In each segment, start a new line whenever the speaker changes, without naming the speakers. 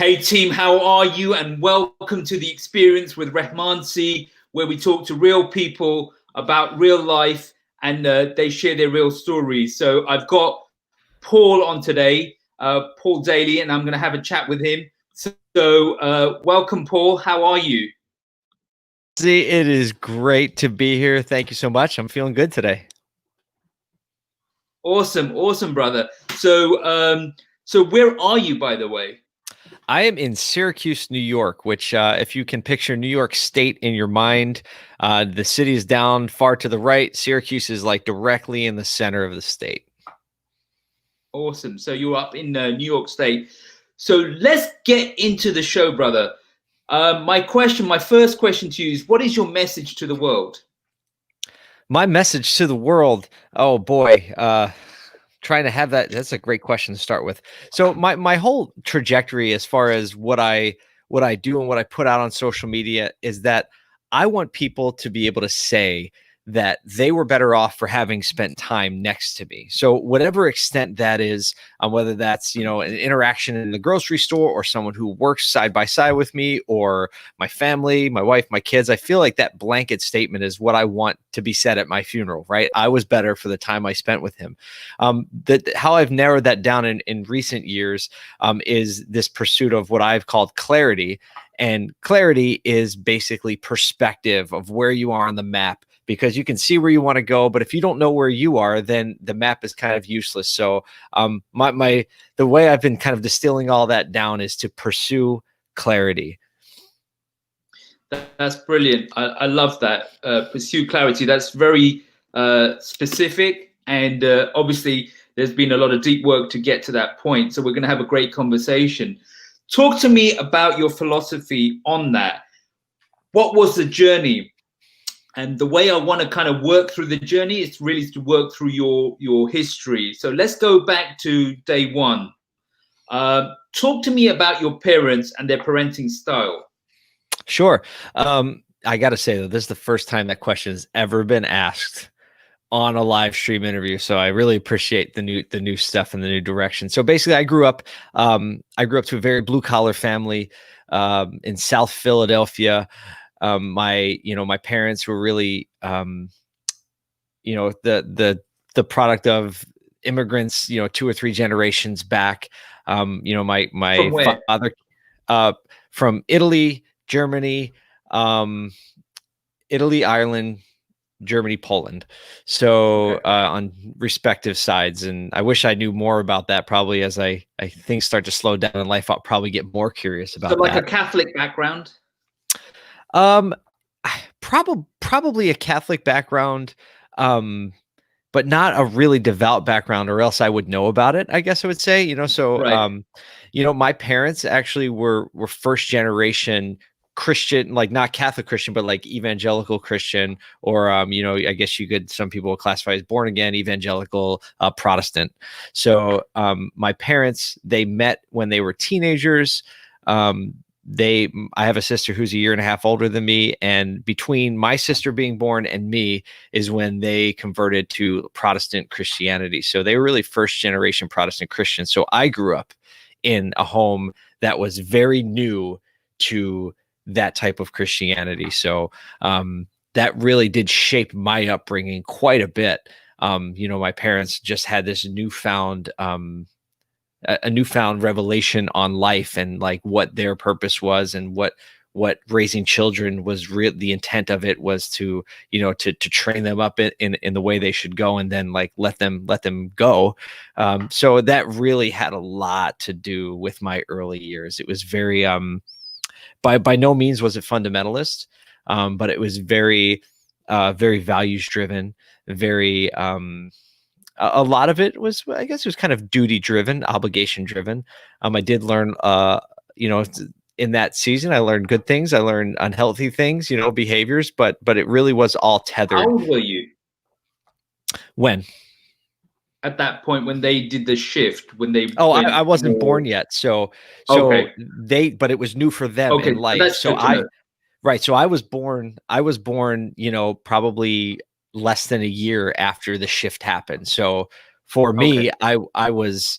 Hey team, how are you? And welcome to the Experience with Rehman Cee, where we talk to real people about real life and they share their real stories. So I've got Paul on today, Paul Daly, and I'm going to have a chat with him. So welcome, Paul. How are you?
See, it is great to be here. Thank you so much. I'm feeling good today.
Awesome, brother. So where are you, by the way?
I am in Syracuse, New York, which, if you can picture New York State in your mind, the city is down far to the right. Syracuse is like directly in the center of the state.
Awesome. So you're up in New York State. So let's get into the show, brother. My first question to you is, what is your message to the world?
My message to the world, oh boy, trying to have that's a great question to start with. So my whole trajectory as far as what I do and what I put out on social media is that I want people to be able to say that they were better off for having spent time next to me. So whatever extent that is, whether that's, an interaction in the grocery store or someone who works side by side with me or my family, my wife, my kids, I feel like that blanket statement is what I want to be said at my funeral, right? I was better for the time I spent with him. How I've narrowed that down in recent years is this pursuit of what I've called clarity. And clarity is basically perspective of where you are on the map, because you can see where you want to go, but if you don't know where you are, then the map is kind of useless. So the way I've been kind of distilling all that down is to pursue clarity.
That's brilliant. I love that. Pursue clarity. That's very specific. And obviously, there's been a lot of deep work to get to that point. So we're going to have a great conversation. Talk to me about your philosophy on that. What was the journey? And the way I want to kind of work through the journey is really to work through your history. So let's go back to day one. Talk to me about your parents and their parenting style.
Sure. I got to say, though, this is the first time that question has ever been asked on a live stream interview. So I really appreciate the new stuff and the new direction. So basically I grew up to a very blue collar family in South Philadelphia. My parents were really, the product of immigrants, 2 or 3 generations back. My father, from Italy, Germany, Ireland, Germany, Poland. So on respective sides. And I wish I knew more about that. Probably as I things start to slow down in life, I'll probably get more curious about
that. So like
that.
A Catholic background?
Probably a Catholic background, but not a really devout background, or else I would know about it, I guess I would say.
Right.
My parents actually were first generation Christian, like not Catholic Christian, but like evangelical Christian, or I guess some people will classify as born again evangelical Protestant. So my parents, they met when they were teenagers. I have a sister who's a year and a half older than me, and between my sister being born and me is when they converted to Protestant Christianity. So they were really first generation Protestant Christians. So I grew up in a home that was very new to that type of Christianity. So that really did shape my upbringing quite a bit. My parents just had this newfound a newfound revelation on life and like what their purpose was, and what raising children was the intent of it was to train them up in the way they should go, and then like let them go. So that really had a lot to do with my early years. It was very by no means was it fundamentalist, but it was very very values driven, very a lot of it was, I guess it was kind of duty driven, obligation driven. I did learn, in that season, I learned good things. I learned unhealthy things, behaviors, but it really was all tethered.
How old were you
When?
At that point when they did the shift, when they
I wasn't born yet. So
okay.
but it was new for them in life.
That's
So
good to know.
right. So I was born, probably less than a year after the shift happened. So for me, I was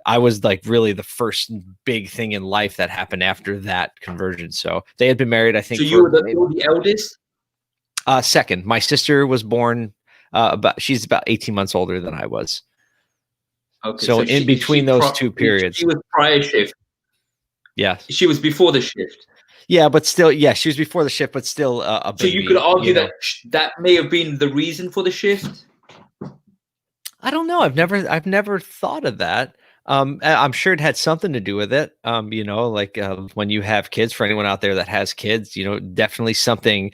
I was like really the first big thing in life that happened after that conversion. So they had been married, I think,
So you were the eldest?
Second. My sister was born she's about 18 months older than I was.
Okay,
So
so
in between those two
she
periods.
was prior shift.
Yeah.
She was before the shift.
Yeah, but still, yeah, she was before the shift, but still a
So you could
baby,
argue that that may have been the reason for the shift.
I don't know. I've never thought of that. I'm sure it had something to do with it. Like when you have kids, for anyone out there that has kids, definitely something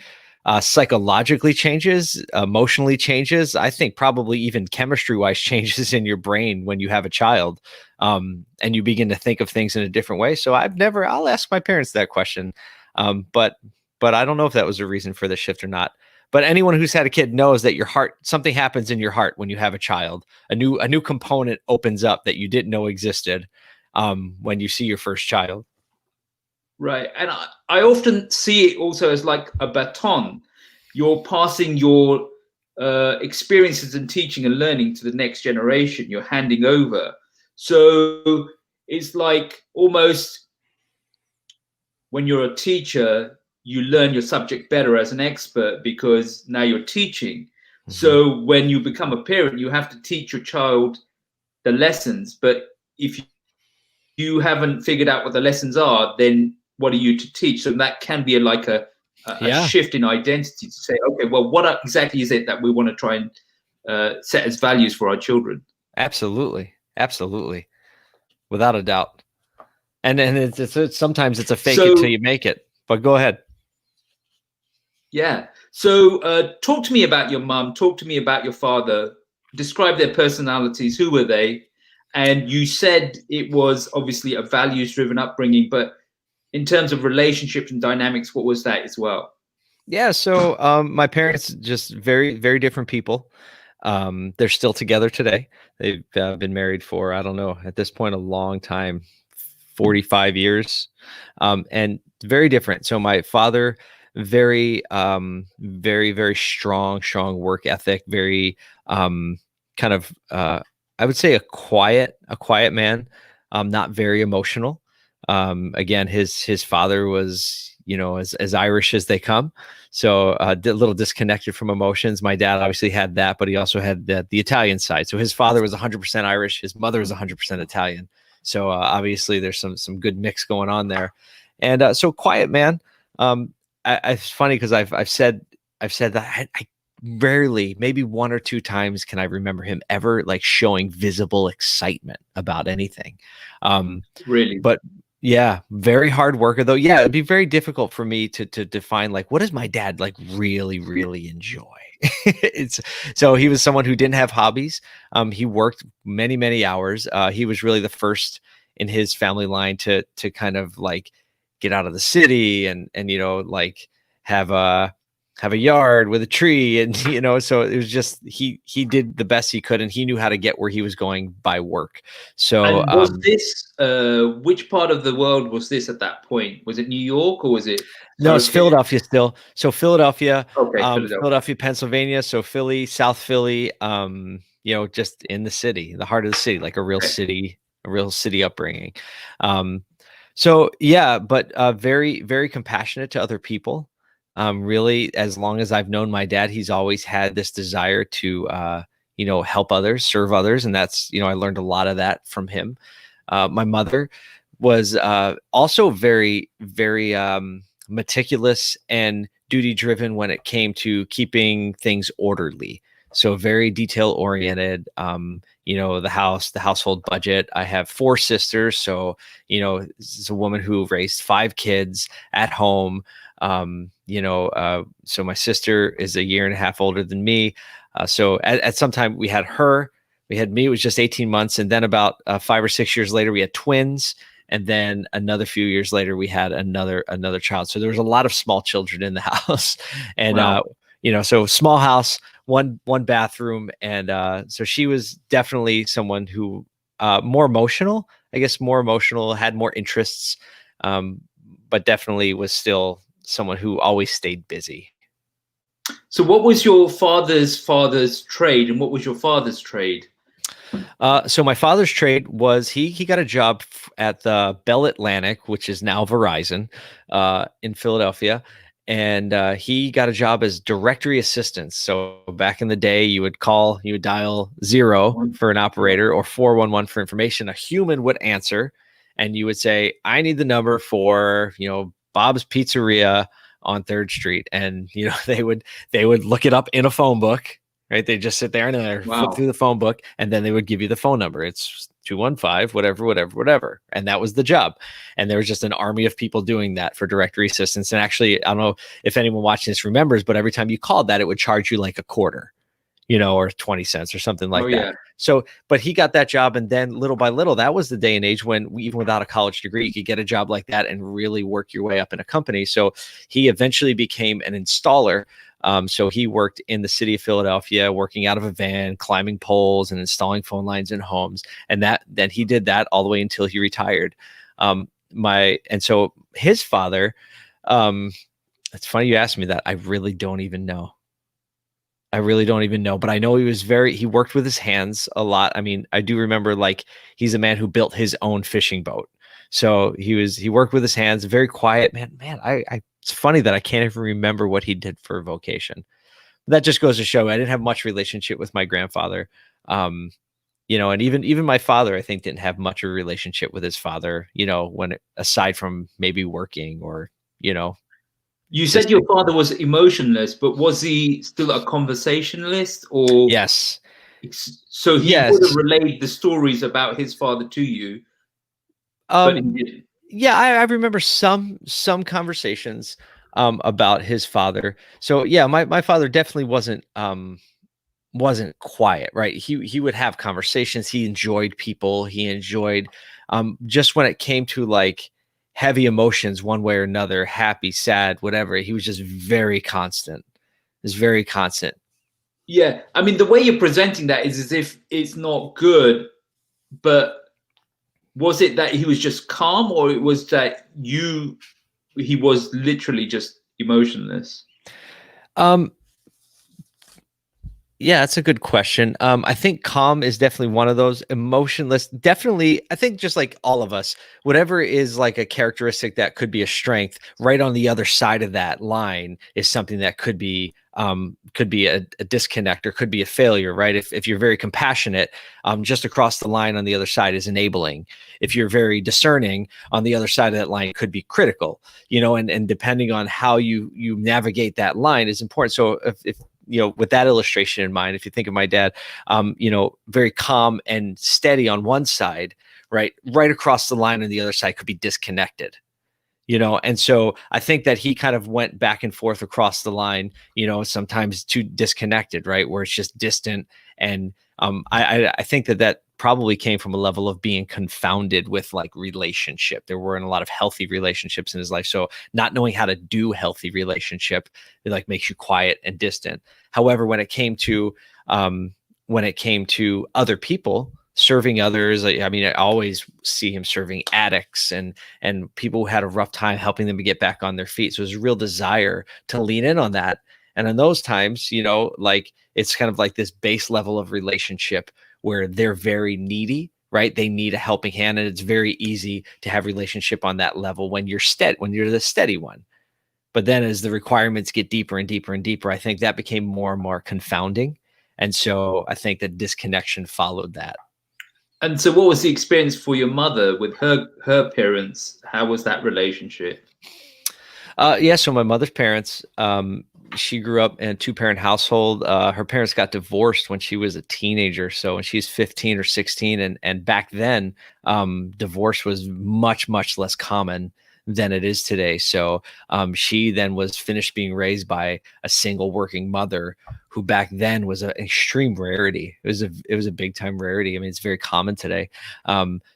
psychologically changes, emotionally changes. I think probably even chemistry wise changes in your brain when you have a child, and you begin to think of things in a different way. So I'll ask my parents that question. But I don't know if that was a reason for the shift or not. But anyone who's had a kid knows that your heart, something happens in your heart when you have a child. A new component opens up that you didn't know existed when you see your first child.
Right. And I often see it also as like a baton. You're passing your experiences and teaching and learning to the next generation. You're handing over. So it's like almost when you're a teacher, you learn your subject better as an expert because now you're teaching.
Mm-hmm.
So when you become a parent, you have to teach your child the lessons. But if you haven't figured out what the lessons are, then what are you to teach? So that can be a shift in identity to say, okay, well, what exactly is it that we want to try and set as values for our children?
Absolutely, without a doubt. And it's sometimes it's a fake it till you make it. But go ahead.
Yeah. So talk to me about your mom. Talk to me about your father. Describe their personalities. Who were they? And you said it was obviously a values-driven upbringing, but in terms of relationships and dynamics, what was that as well?
Yeah, so my parents just very, very different people. They're still together today. They've been married for, I don't know, at this point, a long time, 45 years, and very different. So my father, very, very, very strong work ethic, very kind of, I would say a quiet man, not very emotional. Again, his father was, as Irish as they come. So a little disconnected from emotions. My dad obviously had that, but he also had the Italian side. So his father was 100% Irish. His mother was 100% Italian. So obviously there's some good mix going on there. And so quiet man. It's funny because I've said that I rarely, maybe one or two times, can I remember him ever like showing visible excitement about anything.
Really?
But yeah, very hard worker though. Yeah, it'd be very difficult for me to define like what does my dad like really, really enjoy. It's so he was someone who didn't have hobbies. He worked many, many hours. He was really the first in his family line to kind of like get out of the city and like have a yard with a tree and so it was just he did the best he could and he knew how to get where he was going by work. So
And was this which part of the world was this at that point? Was it New York or was it
no, it's Philadelphia still. So Philadelphia,
okay, Philadelphia.
Philadelphia, Pennsylvania. So Philly, South Philly, just in the city, the heart of the city, like a real city upbringing. So yeah, but very, very compassionate to other people. Really, as long as I've known my dad, he's always had this desire to, help others, serve others. And that's, I learned a lot of that from him. My mother was also very, very meticulous and duty driven when it came to keeping things orderly. So very detail oriented. The household budget. I have 4 sisters. So, this is a woman who raised 5 kids at home. So my sister is a year and a half older than me. So at some time we had her, we had me, it was just 18 months. And then about 5 or 6 years later, we had twins. And then another few years later, we had another child. So there was a lot of small children in the house. And,
wow.
So small house, one bathroom. And so she was definitely someone who more emotional, had more interests, but definitely was still someone who always stayed busy.
So what was your father's trade and what was your father's trade?
So my father's trade was he got a job at the Bell Atlantic, which is now Verizon, in Philadelphia, and he got a job as directory assistant. So back in the day, you would dial 0 for an operator or 411 for information. A human would answer, and you would say, "I need the number for Bob's Pizzeria on 3rd Street," and they would look it up in a phone book. Right. They just sit there and they flip through the phone book, and then they would give you the phone number. It's 215, whatever. And that was the job. And there was just an army of people doing that for directory assistance. And actually, I don't know if anyone watching this remembers, but every time you called that, it would charge you like a quarter, or 20 cents or something like that.
Yeah.
So, but he got that job. And then little by little, that was the day and age when even without a college degree, you could get a job like that and really work your way up in a company. So he eventually became an installer. So he worked in the city of Philadelphia, working out of a van, climbing poles and installing phone lines in homes. And then he did that all the way until he retired. And so his father, it's funny you asked me that. I really don't even know. But I know he worked with his hands a lot. I mean, I do remember he's a man who built his own fishing boat. So he worked with his hands, very quiet man. It's funny that I can't even remember what he did for a vocation. That just goes to show I didn't have much relationship with my grandfather. And even my father, I think, didn't have much of a relationship with his father, aside from maybe working or.
You said your father was emotionless, but was he still a conversationalist or?
Yes.
So he would have relayed the stories about his father to you. But he didn't.
Yeah, I remember some conversations about his father. So yeah, my father definitely wasn't quiet, right? He would have conversations. He enjoyed people. He enjoyed just when it came to heavy emotions, one way or another, happy, sad, whatever. He was just very constant. It's very constant.
Yeah, I mean, the way you're presenting that is as if it's not good, but was it that he was just calm, or it was that he was literally just emotionless?
Yeah, that's a good question. I think calm is definitely one of those. Emotionless, definitely. I think just like all of us, whatever is like a characteristic that could be a strength, right on the other side of that line is something that could be a disconnect or could be a failure, right? If you're very compassionate, just across the line on the other side is enabling. If you're very discerning, on the other side of that line could be critical, and depending on how you navigate that line is important. So if with that illustration in mind, if you think of my dad, very calm and steady on one side, right across the line on the other side could be disconnected. And so I think that he kind of went back and forth across the line, sometimes too disconnected, right, where it's just distant. And I think that probably came from a level of being confounded with relationship. There weren't a lot of healthy relationships in his life. So not knowing how to do healthy relationship, it makes you quiet and distant. However, when it came to other people, serving others, I always see him serving addicts and people who had a rough time, helping them to get back on their feet. So there's a real desire to lean in on that. And in those times, it's kind of like this base level of relationship where they're very needy, right? They need a helping hand, and it's very easy to have relationship on that level when you're the steady one. But then as the requirements get deeper and deeper and deeper, I think that became more and more confounding. And so I think that disconnection followed that.
And so what was the experience for your mother with her parents? How was that relationship?
So my mother's parents, she grew up in a 2-parent household. Her parents got divorced when she was a teenager. So when she's 15 or 16, and back then, divorce was much, much less common than it is today. So she then was finished being raised by a single working mother who back then was an extreme rarity. It was a big time rarity. I mean, it's very common today.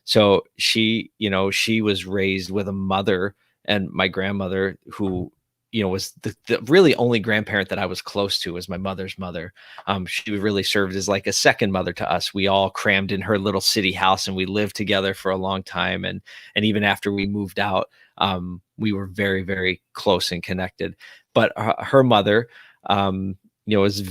So she was raised with a mother and my grandmother who, was the really only grandparent that I was close to was my mother's mother. She really served as like a second mother to us. We all crammed in her little city house and we lived together for a long time. And even after we moved out, we were very, very close and connected. But her mother, was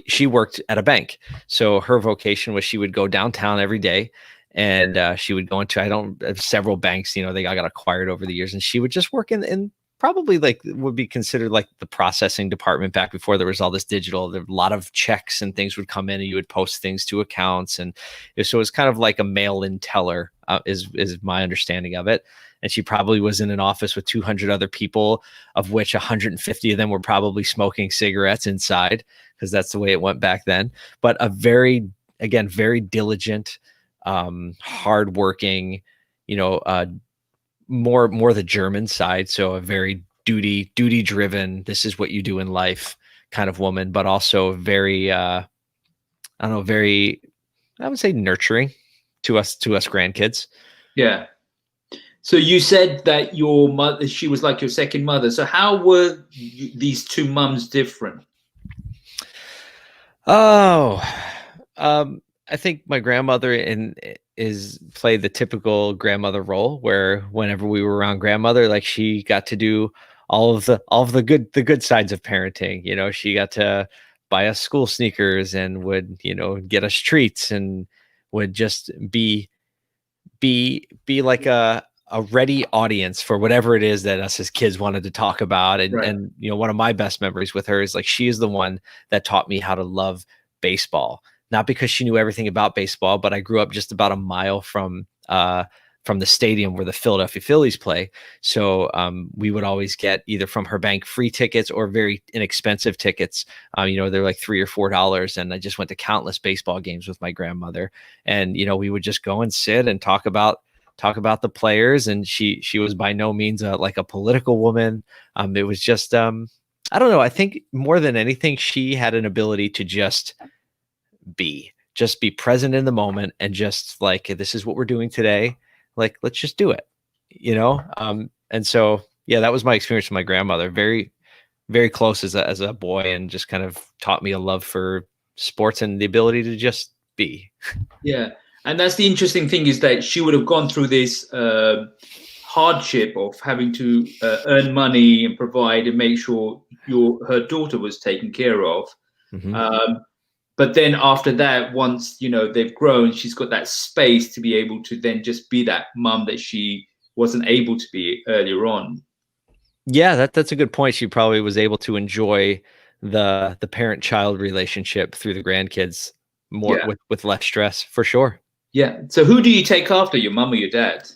she worked at a bank. So her vocation was she would go downtown every day, and she would go into, several banks, they got acquired over the years, and she would just work in probably like would be considered like the processing department back before there was all this digital. There, a lot of checks and things would come in, and you would post things to accounts, and so it's kind of like a mail-in teller, is my understanding of it. And she probably was in an office with 200 other people, of which 150 of them were probably smoking cigarettes inside, because that's the way it went back then. But a very diligent, hardworking, more the German side. So a very duty driven, this is what you do in life kind of woman, but also very, I would say nurturing to us grandkids.
Yeah. So you said that your mother, she was like your second mother. So how were these two mums different?
Oh, I think my grandmother played the typical grandmother role, where whenever we were around grandmother, like she got to do all of the good sides of parenting. She got to buy us school sneakers and would, get us treats, and would just be like a ready audience for whatever it is that us as kids wanted to talk about. And,
Right.
and, one of my best memories with her is like, she is the one that taught me how to love baseball, not because she knew everything about baseball, but I grew up just about a mile from the stadium where the Philadelphia Phillies play. So we would always get either from her bank free tickets or very inexpensive tickets. They're like $3 or $4. And I just went to countless baseball games with my grandmother. And, we would just go and sit and talk about the players. And she was by no means like a political woman. It was just, I don't know. I think more than anything, she had an ability to just be present in the moment, and just like, this is what we're doing today. Like, let's just do it, and so, yeah, that was my experience with my grandmother. Very, very close as a boy, and just kind of taught me a love for sports and the ability to just be.
Yeah. And that's the interesting thing, is that she would have gone through this hardship of having to earn money and provide and make sure her daughter was taken care of.
Mm-hmm.
But then after that, once they've grown, she's got that space to be able to then just be that mum that she wasn't able to be earlier on.
Yeah, that's a good point. She probably was able to enjoy the parent-child relationship through the grandkids more,
Yeah.
with less stress, for sure.
Yeah. So who do you take after, your mum or your dad?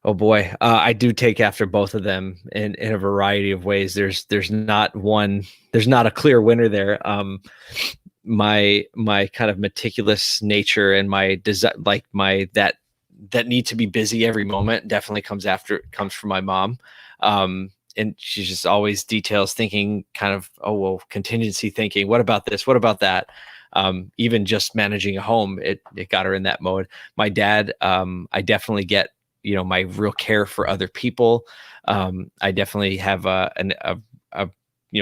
Oh boy, I do take after both of them in a variety of ways. There's not a clear winner there. My kind of meticulous nature and my desire, like that need to be busy every moment, definitely comes from my mom. And she just always details thinking, kind of, oh, well, contingency thinking. What about this? What about that? Even just managing a home, it got her in that mode. My dad, I definitely get, my real care for other people. I definitely have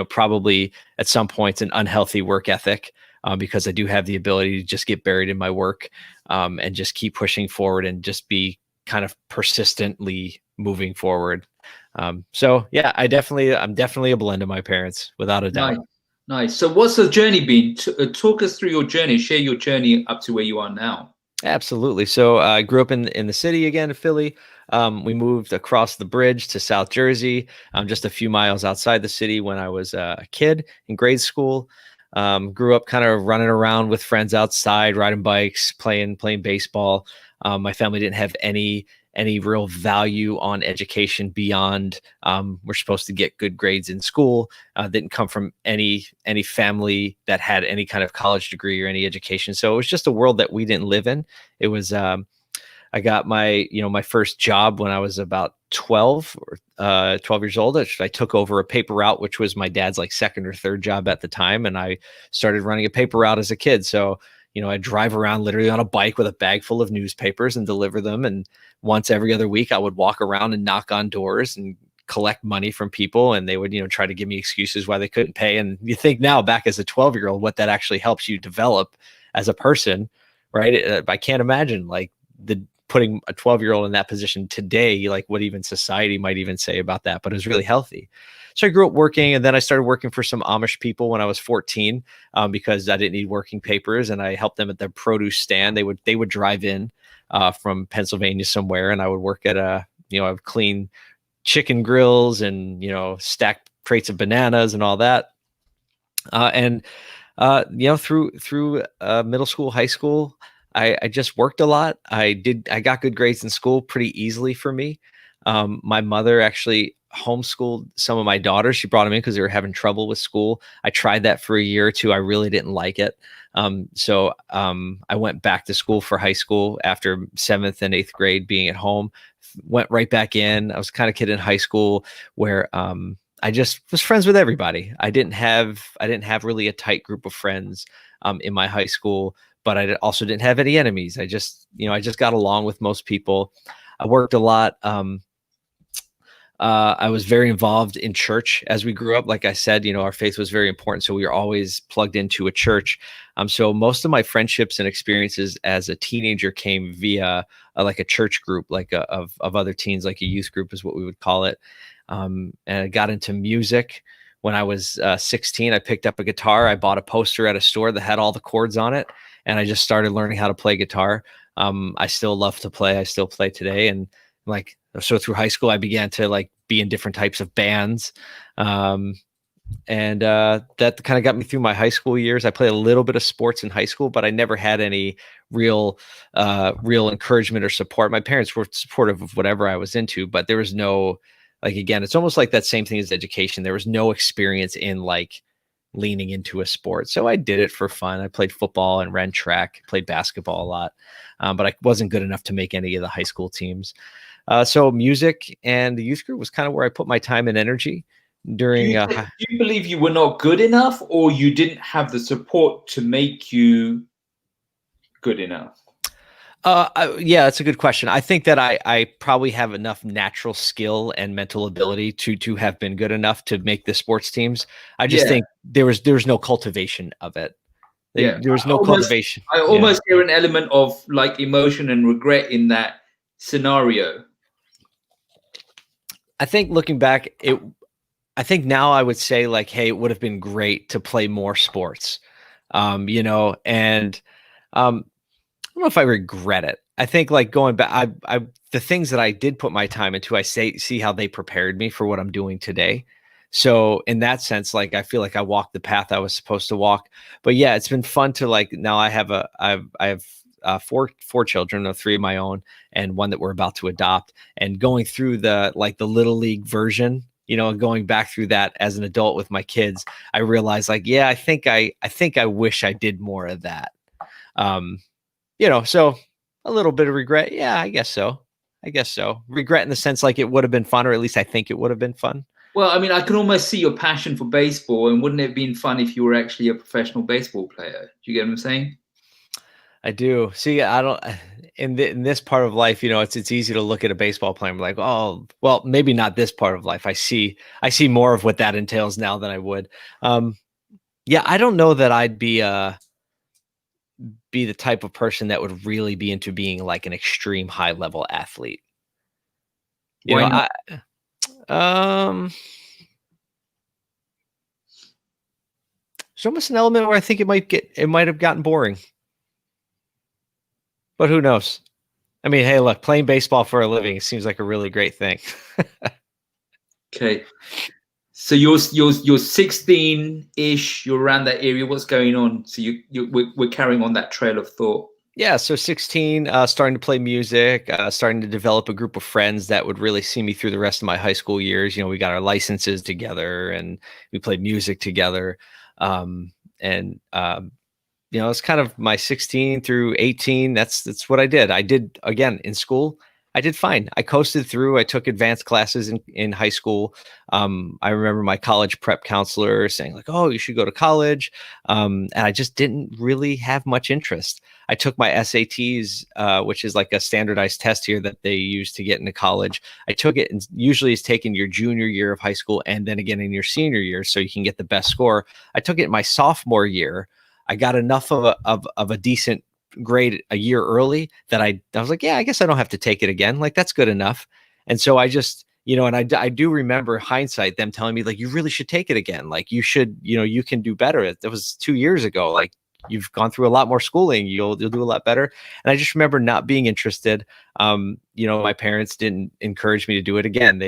probably at some points an unhealthy work ethic, because I do have the ability to just get buried in my work, and just keep pushing forward and just be kind of persistently moving forward. So yeah, I'm definitely a blend of my parents, without a doubt.
Nice. Nice. So what's the journey been? Talk us through your journey. Share your journey up to where you are now.
Absolutely. So I grew up in the city again, Philly. We moved across the bridge to South Jersey, just a few miles outside the city, when I was a kid in grade school. Grew up kind of running around with friends outside, riding bikes, playing baseball. My family didn't have any real value on education beyond, we're supposed to get good grades in school. Didn't come from any family that had any kind of college degree or any education. So it was just a world that we didn't live in. It was, I got my first job when I was about 12 years old. I took over a paper route, which was my dad's like second or third job at the time. And I started running a paper route as a kid. So, I drive around literally on a bike with a bag full of newspapers and deliver them. And once every other week, I would walk around and knock on doors and collect money from people. And they would, try to give me excuses why they couldn't pay. And you think now, back as a 12-year-old, what that actually helps you develop as a person, right? I can't imagine like putting a 12-year-old in that position today, like what even society might even say about that, but it was really healthy. So I grew up working, and then I started working for some Amish people when I was 14, because I didn't need working papers, and I helped them at their produce stand. They would drive in from Pennsylvania somewhere, and I would work at I would clean chicken grills and, stack crates of bananas and all that. Through middle school, high school, I just worked a lot. I got good grades in school pretty easily for me. My mother actually homeschooled some of my daughters. She brought them in because they were having trouble with school. I tried that for a year or two. I really didn't like it. So I went back to school for high school after 7th and 8th grade being at home, went right back in. I was kind of kid in high school where I just was friends with everybody. I didn't have really a tight group of friends in my high school, but I also didn't have any enemies. I just got along with most people. I worked a lot. I was very involved in church as we grew up. Like I said, our faith was very important. So we were always plugged into a church. So most of my friendships and experiences as a teenager came via like a church group, like of other teens, like a youth group is what we would call it. And I got into music when I was 16. I picked up a guitar. I bought a poster at a store that had all the chords on it, and I just started learning how to play guitar. I still love to play. I still play today. And so through high school, I began to like be in different types of bands. And that kind of got me through my high school years. I played a little bit of sports in high school, but I never had any real encouragement or support. My parents were supportive of whatever I was into, but there was no, like, again, it's almost like that same thing as education. There was no experience in like leaning into a sport. So I did it for fun. I played football and ran track, played basketball a lot, but I wasn't good enough to make any of the high school teams. So music and the youth group was kind of where I put my time and energy during.
Do you believe you were not good enough, or you didn't have the support to make you good enough?
Yeah, that's a good question. I think that I probably have enough natural skill and mental ability to have been good enough to make the sports teams. I just think there was no cultivation of it. There was no cultivation.
I almost hear an element of like emotion and regret in that scenario.
I think looking back, I think now I would say like, hey, it would have been great to play more sports, and I don't know if I regret it. I think like going back, the things that I did put my time into, I see how they prepared me for what I'm doing today. So in that sense, like I feel like I walked the path I was supposed to walk. But yeah, it's been fun to like, now I have four children, 3 of my own, and one that we're about to adopt. And going through the little league version, and going back through that as an adult with my kids, I realized like, yeah, I think I wish I did more of that. So a little bit of regret. Yeah, I guess so. Regret in the sense like it would have been fun, or at least I think it would have been fun.
Well, I mean, I can almost see your passion for baseball, and wouldn't it have been fun if you were actually a professional baseball player? Do you get what I'm saying?
I do. See, I don't in this part of life, it's easy to look at a baseball player and be like, oh, well, maybe not this part of life. I see more of what that entails now than I would. Yeah, I don't know that I'd be the type of person that would really be into being like an extreme high level athlete.
Why not?
There's almost an element where I think it might have gotten boring. But who knows? I mean, hey, look, playing baseball for a living seems like a really great thing.
Okay. So you're 16-ish, you're around that area. What's going on? So we're carrying on that trail of thought.
Yeah, so 16, starting to play music, starting to develop a group of friends that would really see me through the rest of my high school years. We got our licenses together and we played music together. It's kind of my 16 through 18. That's what I did. I did, again, in school, I did fine. I coasted through. I took advanced classes in high school. I remember my college prep counselor saying like, oh, you should go to college. And I just didn't really have much interest. I took my SATs, which is like a standardized test here that they use to get into college. I took it, and usually it's taken your junior year of high school and then again in your senior year so you can get the best score. I took it my sophomore year. I got enough of a decent grade a year early that I was like, yeah, I guess I don't have to take it again. Like, that's good enough. And so I just, and I do remember hindsight, them telling me like, you really should take it again. Like, you should, you can do better. That was 2 years ago. Like, you've gone through a lot more schooling. You'll do a lot better. And I just remember not being interested. My parents didn't encourage me to do it again.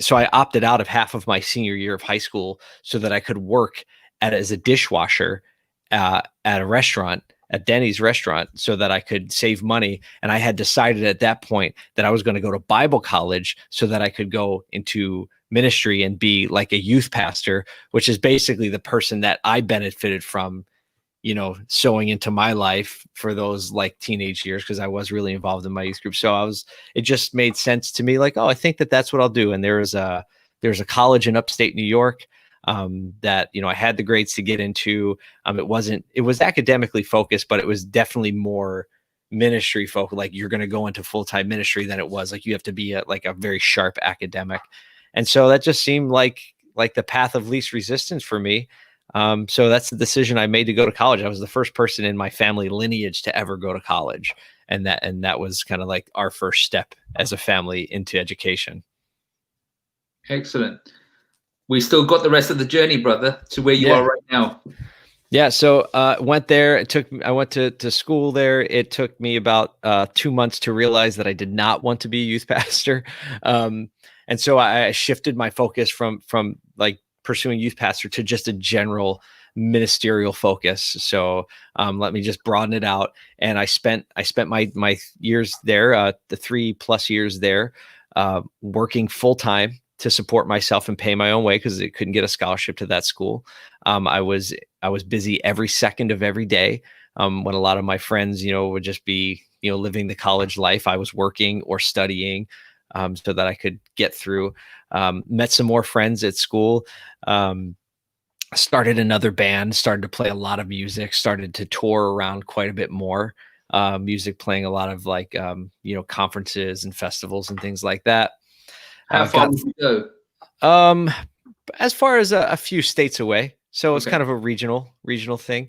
So I opted out of half of my senior year of high school so that I could work as a dishwasher at a restaurant, at Denny's restaurant, so that I could save money. And I had decided at that point that I was going to go to Bible college so that I could go into ministry and be like a youth pastor, which is basically the person that I benefited from, sowing into my life for those like teenage years, because I was really involved in my youth group. So it just made sense to me, like, oh, I think that's what I'll do. And there's a college in upstate New York that, I had the grades to get into. It was academically focused, but it was definitely more ministry focused. Like, you're going to go into full-time ministry than it was like you have to be a very sharp academic. And so that just seemed like the path of least resistance for me. So that's the decision I made to go to college. I was the first person in my family lineage to ever go to college. And that was kind of like our first step as a family into education.
Excellent. We still got the rest of the journey, brother, to where you are right now.
Yeah. So went there. I went to school there. It took me about 2 months to realize that I did not want to be a youth pastor. And so I shifted my focus from like pursuing youth pastor to just a general ministerial focus. So let me just broaden it out. And I spent my years there, the 3+ years there, working full time to support myself and pay my own way, because it couldn't get a scholarship to that school. I was busy every second of every day. When a lot of my friends, would just be, living the college life, I was working or studying, so that I could get through. Met some more friends at school. Started another band, started to play a lot of music, started to tour around quite a bit more. Music, playing a lot of like, conferences and festivals and things like that.
How far would you go?
As far as a few states away. So it's kind of a regional thing.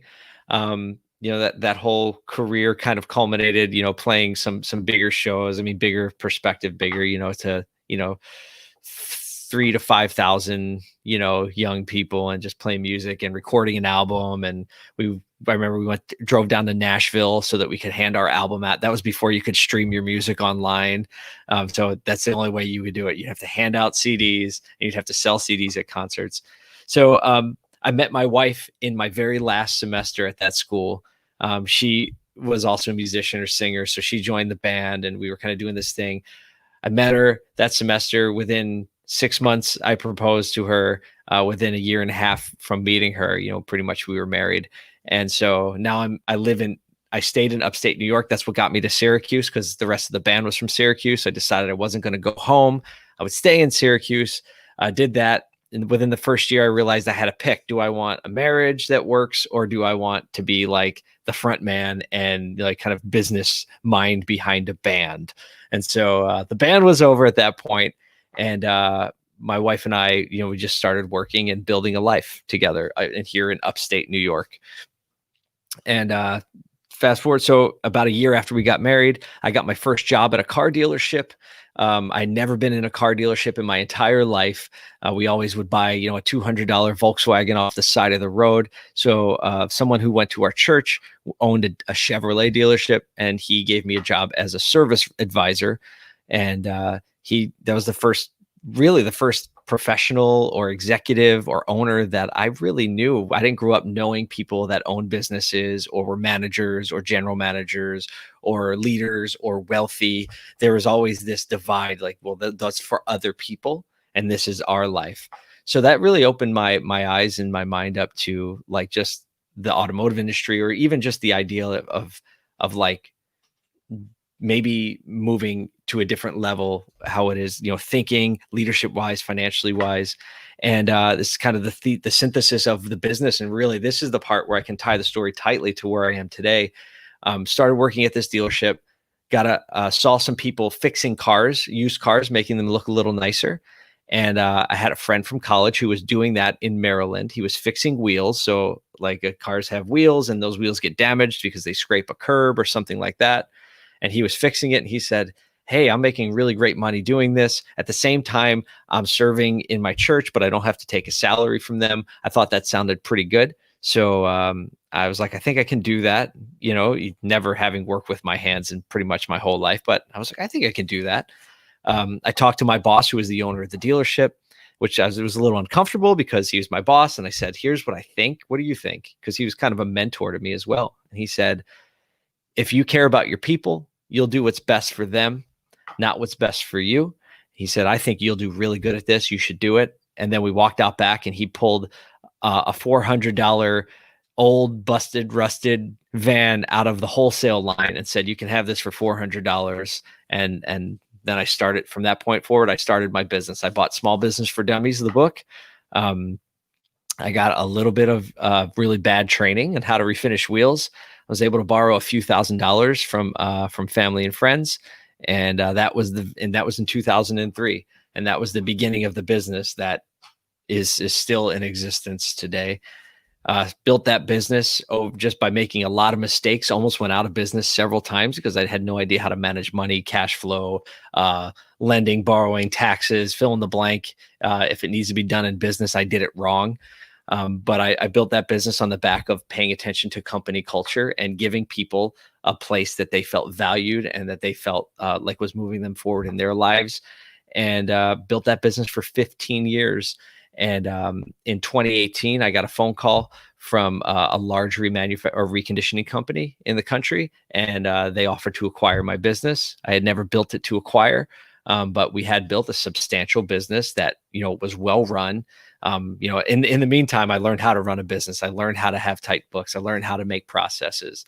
That whole career kind of culminated, playing some bigger shows. I mean, bigger perspective, bigger, to 3,000 to 5,000, young people, and just playing music and recording an album. And I remember we drove down to Nashville so that we could hand our album out. That was before you could stream your music online. So that's the only way you would do it. You'd have to hand out CDs, and you'd have to sell CDs at concerts. So I met my wife in my very last semester at that school. She was also a musician or singer, so she joined the band, and we were kind of doing this thing. I met her that semester. Within 6 months, I proposed to her. Within a year and a half from meeting her, pretty much we were married. And so now I stayed in upstate New York. That's what got me to Syracuse, because the rest of the band was from Syracuse. So I decided I wasn't going to go home. I would stay in Syracuse. I did that. And within the first year, I realized I had to pick. Do I want a marriage that works, or do I want to be like the front man and like kind of business mind behind a band? And so the band was over at that point. And my wife and I, we just started working and building a life together here in upstate New York. And fast forward, so about a year after we got married, I got my first job at a car dealership. I'd never been in a car dealership in my entire life. We always would buy, a $200 Volkswagen off the side of the road. So someone who went to our church owned a Chevrolet dealership, and he gave me a job as a service advisor. And that was the first professional or executive or owner that I really knew. I didn't grow up knowing people that owned businesses or were managers or general managers or leaders or wealthy. There was always this divide, like, well, that's for other people, and this is our life. So that really opened my eyes and my mind up to like just the automotive industry, or even just the idea of like maybe moving to a different level, how it is, thinking leadership wise, financially wise. And this is kind of the synthesis of the business. And really, this is the part where I can tie the story tightly to where I am today. Started working at this dealership, saw some people fixing cars, used cars, making them look a little nicer. And I had a friend from college who was doing that in Maryland. He was fixing wheels. So like cars have wheels and those wheels get damaged because they scrape a curb or something like that. And he was fixing it. And he said, hey, I'm making really great money doing this. At the same time, I'm serving in my church, but I don't have to take a salary from them. I thought that sounded pretty good. So I was like, I think I can do that. You know, never having worked with my hands in pretty much my whole life. But I was like, I think I can do that. I talked to my boss, who was the owner of the dealership, which it was a little uncomfortable because he was my boss. And I said, here's what I think. What do you think? Because he was kind of a mentor to me as well. And he said, if you care about your people, you'll do what's best for them, not what's best for you. He said, I think you'll do really good at this. You should do it. And then we walked out back and he pulled a $400 old, busted, rusted van out of the wholesale line and said, you can have this for $400. And then I started from that point forward. I started my business. I bought Small Business for Dummies, the book. I got a little bit of really bad training on how to refinish wheels. I was able to borrow a few $1,000s from family and friends, and that was in 2003, and that was the beginning of the business that is still in existence today. Built that business just by making a lot of mistakes, almost went out of business several times because I had no idea how to manage money, cash flow, lending, borrowing, taxes, fill in the blank. If it needs to be done in business, I did it wrong. But I built that business on the back of paying attention to company culture and giving people a place that they felt valued and that they felt like was moving them forward in their lives, and built that business for 15 years. And in 2018, I got a phone call from a large reconditioning company in the country, and they offered to acquire my business. I had never built it to acquire, but we had built a substantial business that, was well run. In the meantime, I learned how to run a business. I learned how to have tight books. I learned how to make processes,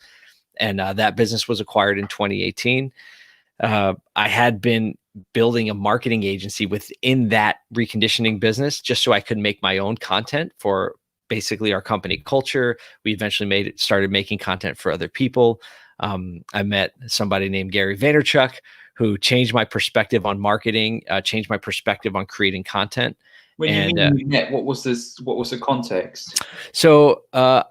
and that business was acquired in 2018. I had been building a marketing agency within that reconditioning business just so I could make my own content for basically our company culture. We eventually started making content for other people. I met somebody named Gary Vaynerchuk, who changed my perspective on marketing, changed my perspective on creating content.
When you mean you met, what was the context?
So I'm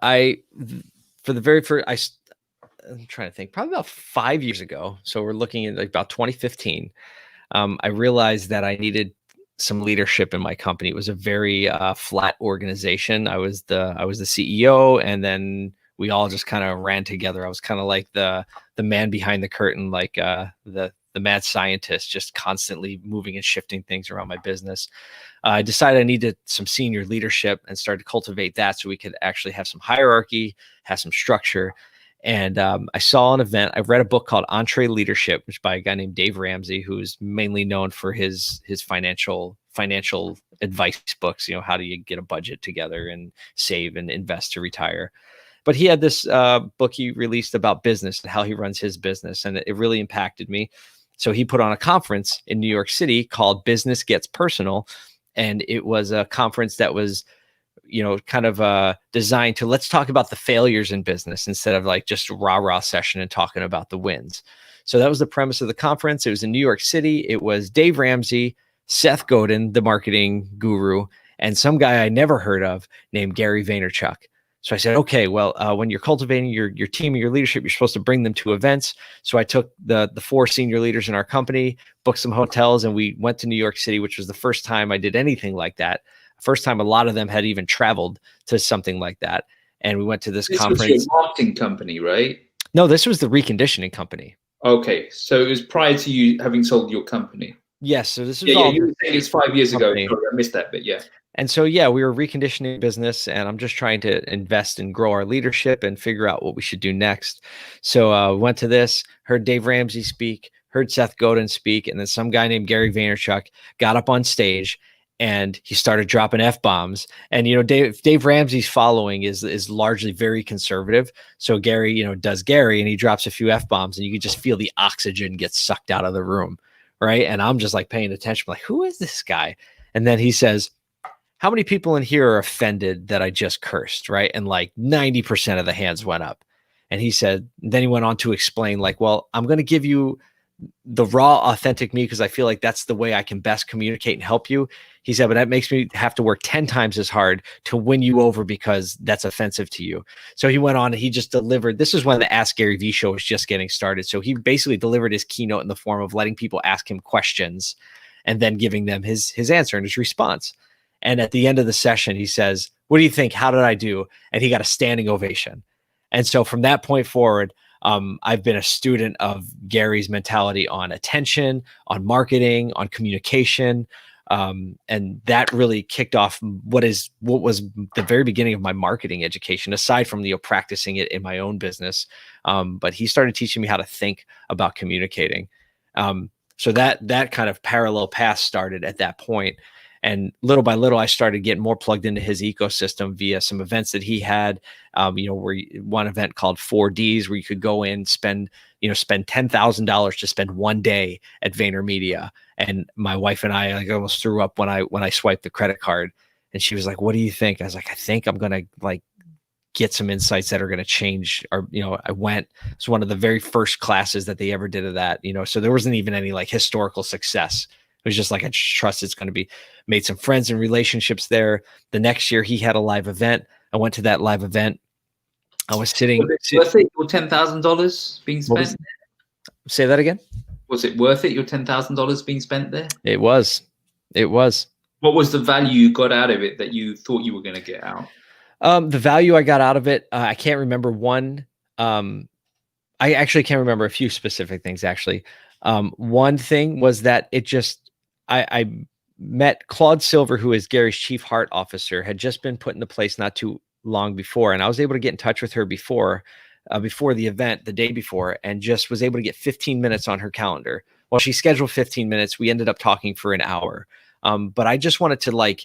trying to think, probably about 5 years ago. So we're looking at about 2015. I realized that I needed some leadership in my company. It was a very flat organization. I was the CEO, and then we all just kind of ran together. I was kind of like the man behind the curtain, like the mad scientist, just constantly moving and shifting things around my business. I decided I needed some senior leadership and started to cultivate that so we could actually have some hierarchy, have some structure. And I saw an event. I read a book called Entree Leadership, which is by a guy named Dave Ramsey, who's mainly known for his financial advice books. How do you get a budget together and save and invest to retire? But he had this book he released about business and how he runs his business, and it really impacted me. So he put on a conference in New York City called Business Gets Personal, and it was a conference that was kind of designed to, let's talk about the failures in business instead of like just a rah-rah session and talking about the wins. So that was the premise of the conference. It was in New York City. It was Dave Ramsey, Seth Godin, the marketing guru, and some guy I never heard of named Gary Vaynerchuk. So I said, okay, well, when you're cultivating your team and your leadership, you're supposed to bring them to events. So I took the 4 senior leaders in our company, booked some hotels, and we went to New York City, which was the first time I did anything like that. First time a lot of them had even traveled to something like that. And we went to this conference.
This was your marketing company, right?
No, this was the reconditioning company.
Okay. So it was prior to you having sold your company.
Yes. So this was
all. You were saying it's 5 years ago. Sorry, I missed that bit. Yeah.
And so, we were a reconditioning business, and I'm just trying to invest and grow our leadership and figure out what we should do next. So went to this, heard Dave Ramsey speak, heard Seth Godin speak, and then some guy named Gary Vaynerchuk got up on stage and he started dropping F-bombs. And, Dave Ramsey's following is largely very conservative. So Gary, does Gary, and he drops a few F-bombs, and you can just feel the oxygen get sucked out of the room. Right. And I'm just like paying attention, like, who is this guy? And then he says, how many people in here are offended that I just cursed? Right. And like 90% of the hands went up. And he said, then he went on to explain, like, well, I'm going to give you the raw, authentic me, because I feel like that's the way I can best communicate and help you. He said, but that makes me have to work 10 times as hard to win you over because that's offensive to you. So he went on and he just delivered. This is when the Ask Gary Vee show was just getting started. So he basically delivered his keynote in the form of letting people ask him questions and then giving them his answer and his response. And at the end of the session, he says, what do you think? How did I do? And he got a standing ovation. And so from that point forward, I've been a student of Gary's mentality on attention, on marketing, on communication. And that really kicked off what was the very beginning of my marketing education, aside from, practicing it in my own business. But he started teaching me how to think about communicating. So that kind of parallel path started at that point. And little by little, I started getting more plugged into his ecosystem via some events that he had. Where one event called 4Ds, where you could go in, spend $10,000 to spend one day at VaynerMedia. And my wife and I almost threw up when I swiped the credit card. And she was like, "What do you think?" I was like, "I think I'm gonna get some insights that are going to change." Or, I went. It's one of the very first classes that they ever did of that. So there wasn't even any historical success. It was just I trust it's going to be. Made some friends and relationships there. The next year he had a live event. I went to that live event. I was sitting.
Was it worth it, your $10,000 being spent?
Say that again.
Was it worth it, your $10,000 being spent there?
It was. It was.
What was the value you got out of it that you thought you were going to get out?
The value I got out of it, I can't remember one. I actually can't remember a few specific things. Actually, one thing was that it just I met Claude Silver, who is Gary's chief heart officer, had just been put into place not too long before. And I was able to get in touch with her before the event, the day before, and just was able to get 15 minutes on her calendar. Well, she scheduled 15 minutes. We ended up talking for an hour. But I just wanted to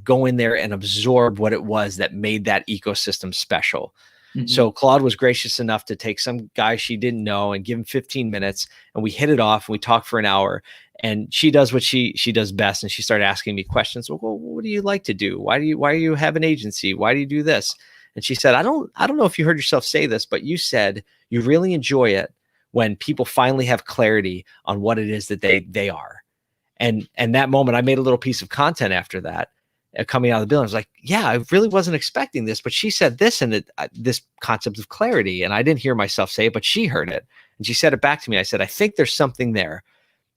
go in there and absorb what it was that made that ecosystem special. Mm-hmm. So Claude was gracious enough to take some guy she didn't know and give him 15 minutes, and we hit it off and we talked for an hour. And she does what she does best. And she started asking me questions. Well, what do you like to do? Why do you have an agency? Why do you do this? And she said, I don't know if you heard yourself say this, but you said you really enjoy it when people finally have clarity on what it is that they are. And that moment, I made a little piece of content after that coming out of the building. I was like, yeah, I really wasn't expecting this, but she said this and this concept of clarity. And I didn't hear myself say it, but she heard it. And she said it back to me. I said, I think there's something there.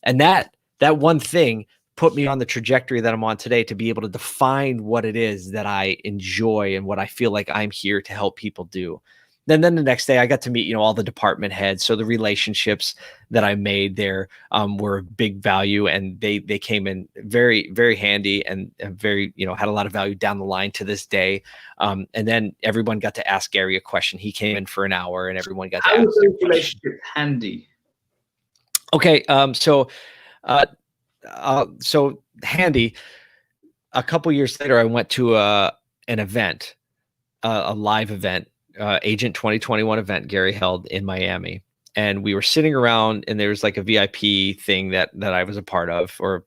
And that one thing put me on the trajectory that I'm on today, to be able to define what it is that I enjoy and what I feel like I'm here to help people do. Then the next day I got to meet, all the department heads. So the relationships that I made there were big value, and they came in very, very handy and very, had a lot of value down the line to this day. And then everyone got to ask Gary a question. He came in for an hour and everyone got to ask.
How was the relationship handy?
Okay. So handy. A couple years later, I went to an event, a live event, Agent 2021 event Gary held in Miami. And we were sitting around, and there was a VIP thing that I was a part of, or,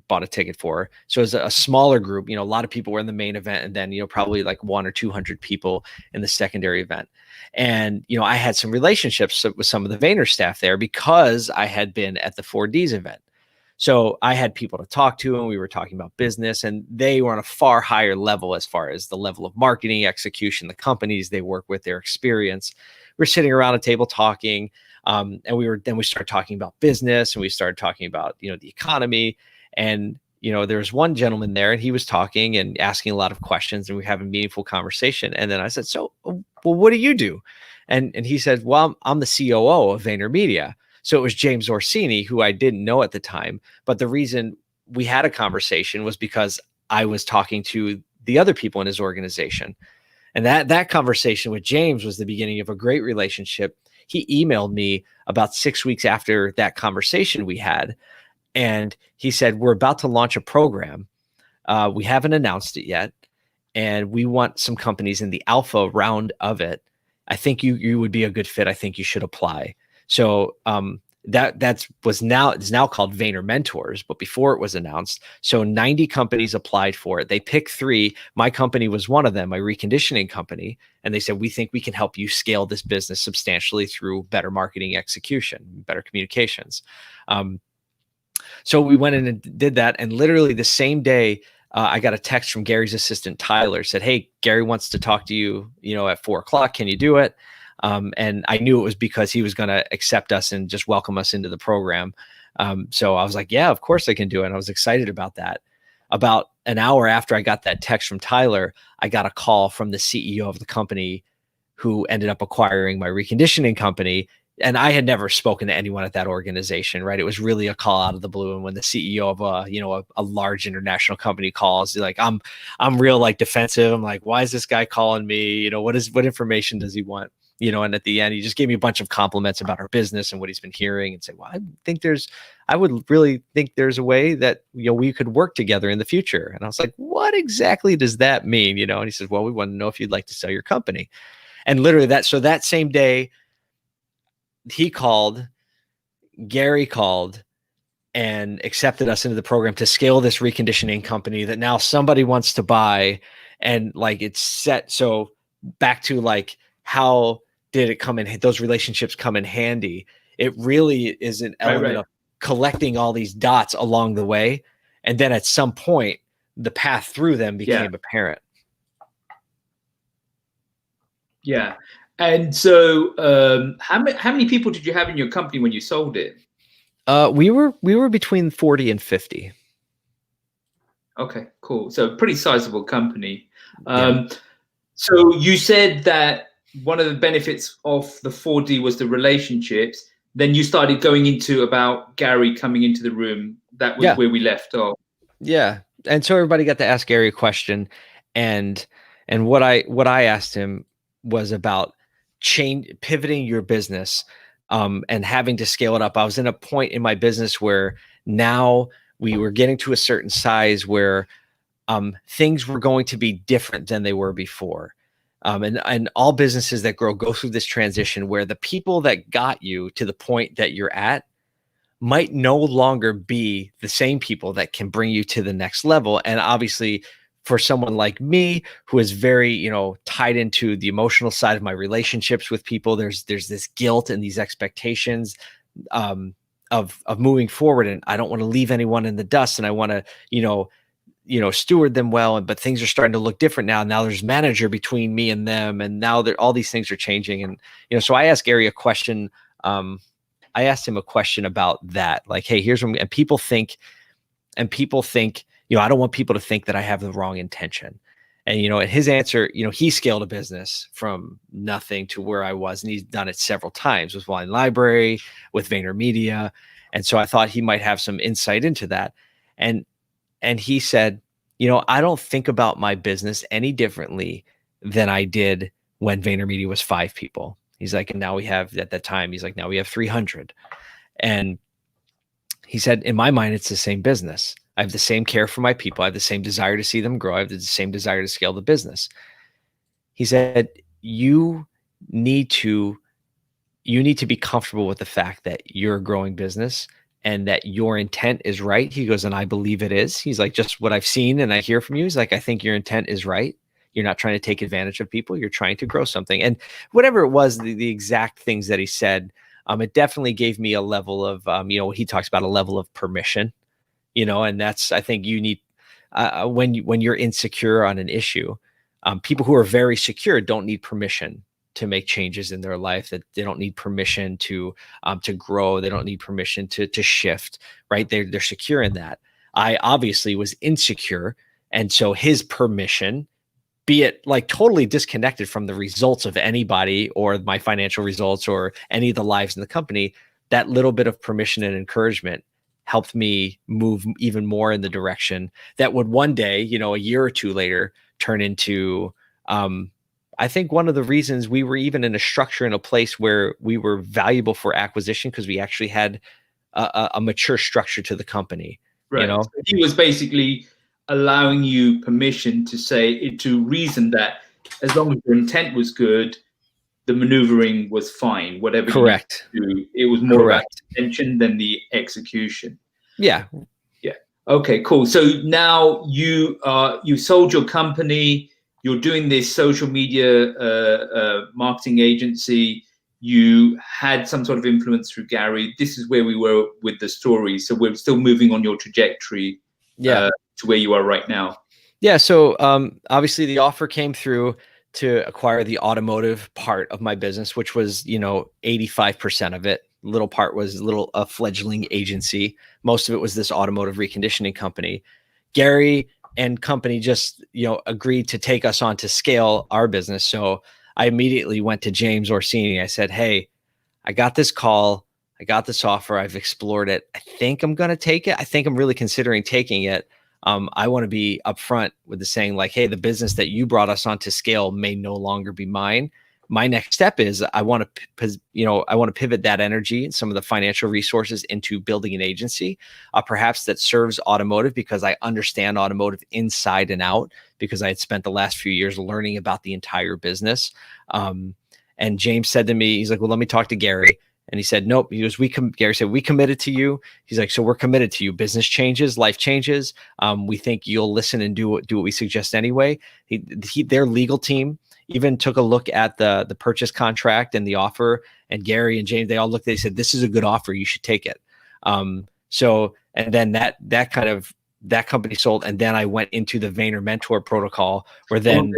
bought a ticket for. So it was a smaller group, a lot of people were in the main event, and then, probably 100 or 200 people in the secondary event. And, I had some relationships with some of the Vayner staff there because I had been at the 4Ds event. So I had people to talk to, and we were talking about business, and they were on a far higher level as far as the level of marketing execution, the companies they work with, their experience. We're sitting around a table talking, and we started talking about business, and we started talking about, the economy. And, there was one gentleman there, and he was talking and asking a lot of questions, and we were having a meaningful conversation. And then I said, so, well, what do you do? And he said, well, I'm the COO of VaynerMedia. So it was James Orsini, who I didn't know at the time. But the reason we had a conversation was because I was talking to the other people in his organization. And that conversation with James was the beginning of a great relationship. He emailed me about 6 weeks after that conversation we had. And he said, we're about to launch a program. We haven't announced it yet. And we want some companies in the alpha round of it. I think you would be a good fit. I think you should apply. So it's now called Vayner Mentors, but before it was announced, so 90 companies applied for it. They picked 3. My company was one of them, my reconditioning company, and they said, we think we can help you scale this business substantially through better marketing execution, better communications. So we went in and did that, and literally the same day, I got a text from Gary's assistant Tyler, said, hey, Gary wants to talk to you, at 4:00. Can you do it? And I knew it was because he was going to accept us and just welcome us into the program. So I was like, yeah, of course I can do it. And I was excited about that. About an hour after I got that text from Tyler, I got a call from the CEO of the company who ended up acquiring my reconditioning company. And I had never spoken to anyone at that organization, right? It was really a call out of the blue. And when the CEO of a large international company calls, like I'm real like defensive. I'm like, why is this guy calling me? What information does he want? And at the end, he just gave me a bunch of compliments about our business and what he's been hearing, and said, well, I would really think there's a way that, we could work together in the future. And I was like, what exactly does that mean? And he says, well, we want to know if you'd like to sell your company. And literally that same day, Gary called and accepted us into the program to scale this reconditioning company that now somebody wants to buy. And like, it's set. So back to like, how did it come in? Those relationships come in handy. It really is an element of collecting all these dots along the way. And then at some point, the path through them became apparent.
Yeah. And so how many people did you have in your company when you sold it?
We were between 40 and 50.
Okay, cool. So pretty sizable company. So you said that one of the benefits of the 4D was the relationships. Then you started going into about Gary coming into the room. That was where we left off.
Yeah. And so everybody got to ask Gary a question. And what I asked him was about pivoting your business and having to scale it up. I was in a point in my business where now we were getting to a certain size where things were going to be different than they were before. And all businesses that grow go through this transition where the people that got you to the point that you're at might no longer be the same people that can bring you to the next level. And obviously, for someone like me, who is very, tied into the emotional side of my relationships with people, there's this guilt and these expectations of moving forward, and I don't want to leave anyone in the dust, and I want to, steward them well. But things are starting to look different now. Now there's manager between me and them, and now all these things are changing. And so I asked Gary a question. I asked him a question about that, like, hey, here's what, and people think, I don't want people to think that I have the wrong intention. And, and his answer, he scaled a business from nothing to where I was, and he's done it several times with Wine Library, with VaynerMedia. And so I thought he might have some insight into that. And he said, I don't think about my business any differently than I did when VaynerMedia was 5 people. He's like, and now we have, at that time, he's like, now we have 300. And he said, in my mind, it's the same business. I have the same care for my people. I have the same desire to see them grow. I have the same desire to scale the business. He said, you need to be comfortable with the fact that you're a growing business and that your intent is right. He goes, and I believe it is. He's like, just what I've seen and I hear from you. He's like, I think your intent is right. You're not trying to take advantage of people. You're trying to grow something. And whatever it was, the exact things that he said, it definitely gave me a level of, what he talks about, a level of permission, and that's, I think you need, when you're insecure on an issue, people who are very secure don't need permission to make changes in their life, that they don't need permission to grow. They don't need permission to shift, right? They're secure in that. I obviously was insecure. And so his permission, be it like totally disconnected from the results of anybody or my financial results or any of the lives in the company, that little bit of permission and encouragement helped me move even more in the direction that would one day, a year or two later, turn into, I think one of the reasons we were even in a structure, in a place where we were valuable for acquisition, because we actually had a mature structure to the company.
Right. So he was basically allowing you permission to reason that as long as your intent was good, the maneuvering was fine. Whatever you need
Correct.
to do, it was more about
Correct.
intention than the execution.
Yeah.
Yeah. Okay, cool. So now you sold your company. You're doing this social media marketing agency. You had some sort of influence through Gary. This is where we were with the story. So we're still moving on your trajectory
Yeah.
to where you are right now.
Yeah. So obviously the offer came through to acquire the automotive part of my business, which was, 85% of it. Little part was a fledgling agency. Most of it was this automotive reconditioning company. Gary and company just, agreed to take us on to scale our business. So I immediately went to James Orsini. I said, hey, I got this call. I got this offer. I've explored it. I think I'm going to take it. I think I'm really considering taking it. I want to be upfront with the saying like, hey, the business that you brought us on to scale may no longer be mine. My next step is I want to pivot that energy and some of the financial resources into building an agency, perhaps that serves automotive, because I understand automotive inside and out, because I had spent the last few years learning about the entire business. And James said to me, he's like, well, let me talk to Gary. And he said, nope. He goes, Gary said, we committed to you. He's like, so we're committed to you. Business changes, life changes. We think you'll listen and do what we suggest anyway. Their legal team even took a look at the purchase contract and the offer. And Gary and James, they all looked. They said, this is a good offer. You should take it. So, and then that company sold. And then I went into the Vayner Mentor protocol, where then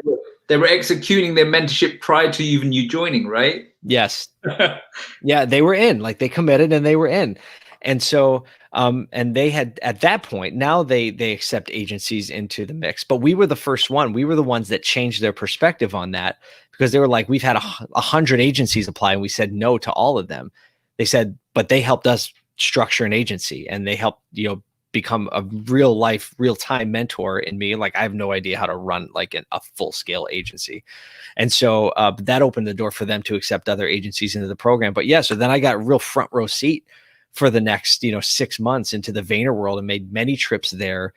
they were executing their mentorship prior to even you joining, right?
Yes. Yeah, they were in, like they committed and they were in. And so, and they had at that point, now they accept agencies into the mix, but we were the first one. We were the ones that changed their perspective on that, because they were like, we've had 100 agencies apply and we said no to all of them. They said, but they helped us structure an agency, and they helped, become a real time mentor in me. Like I have no idea how to run like a full scale agency. And so that opened the door for them to accept other agencies into the program. But yeah, so then I got real front row seat for the next, 6 months into the Vayner world, and made many trips there,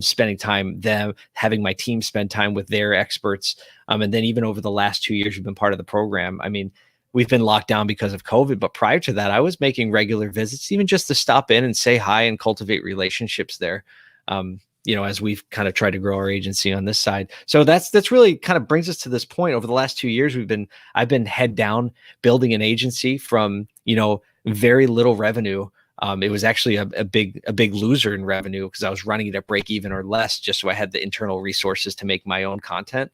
spending time them, having my team spend time with their experts. And then even over the last 2 years, we've been part of the program. I mean, we've been locked down because of COVID, but prior to that, I was making regular visits, even just to stop in and say hi and cultivate relationships there. As we've kind of tried to grow our agency on this side. So that's really kind of brings us to this point. Over the last 2 years, I've been head down building an agency from, very little revenue. It was actually a big loser in revenue, because I was running it at break even or less, just so I had the internal resources to make my own content.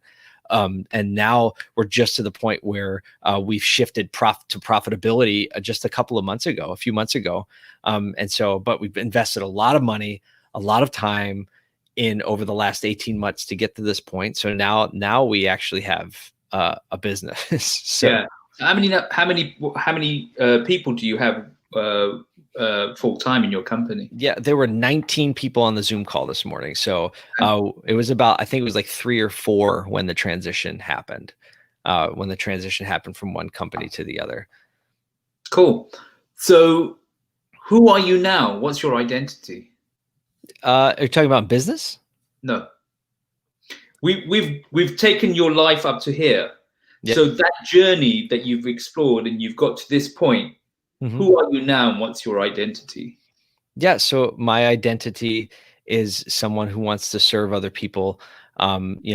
And now we're just to the point where we've shifted to profitability just a few months ago. But we've invested a lot of money, a lot of time in over the last 18 months to get to this point. So now we actually have a business. So
yeah. How many people do you have full time in your company?
Yeah, there were 19 people on the Zoom call this morning. So it was I think it was like 3 or 4 when the transition happened. From one company to the other.
Cool. So who are you now? What's your identity?
Are you talking about business?
No. We've taken your life up to here. Yep. So that journey that you've explored and you've got to this point, who are you now and what's your identity?
Yeah, so my identity is someone who wants to serve other people,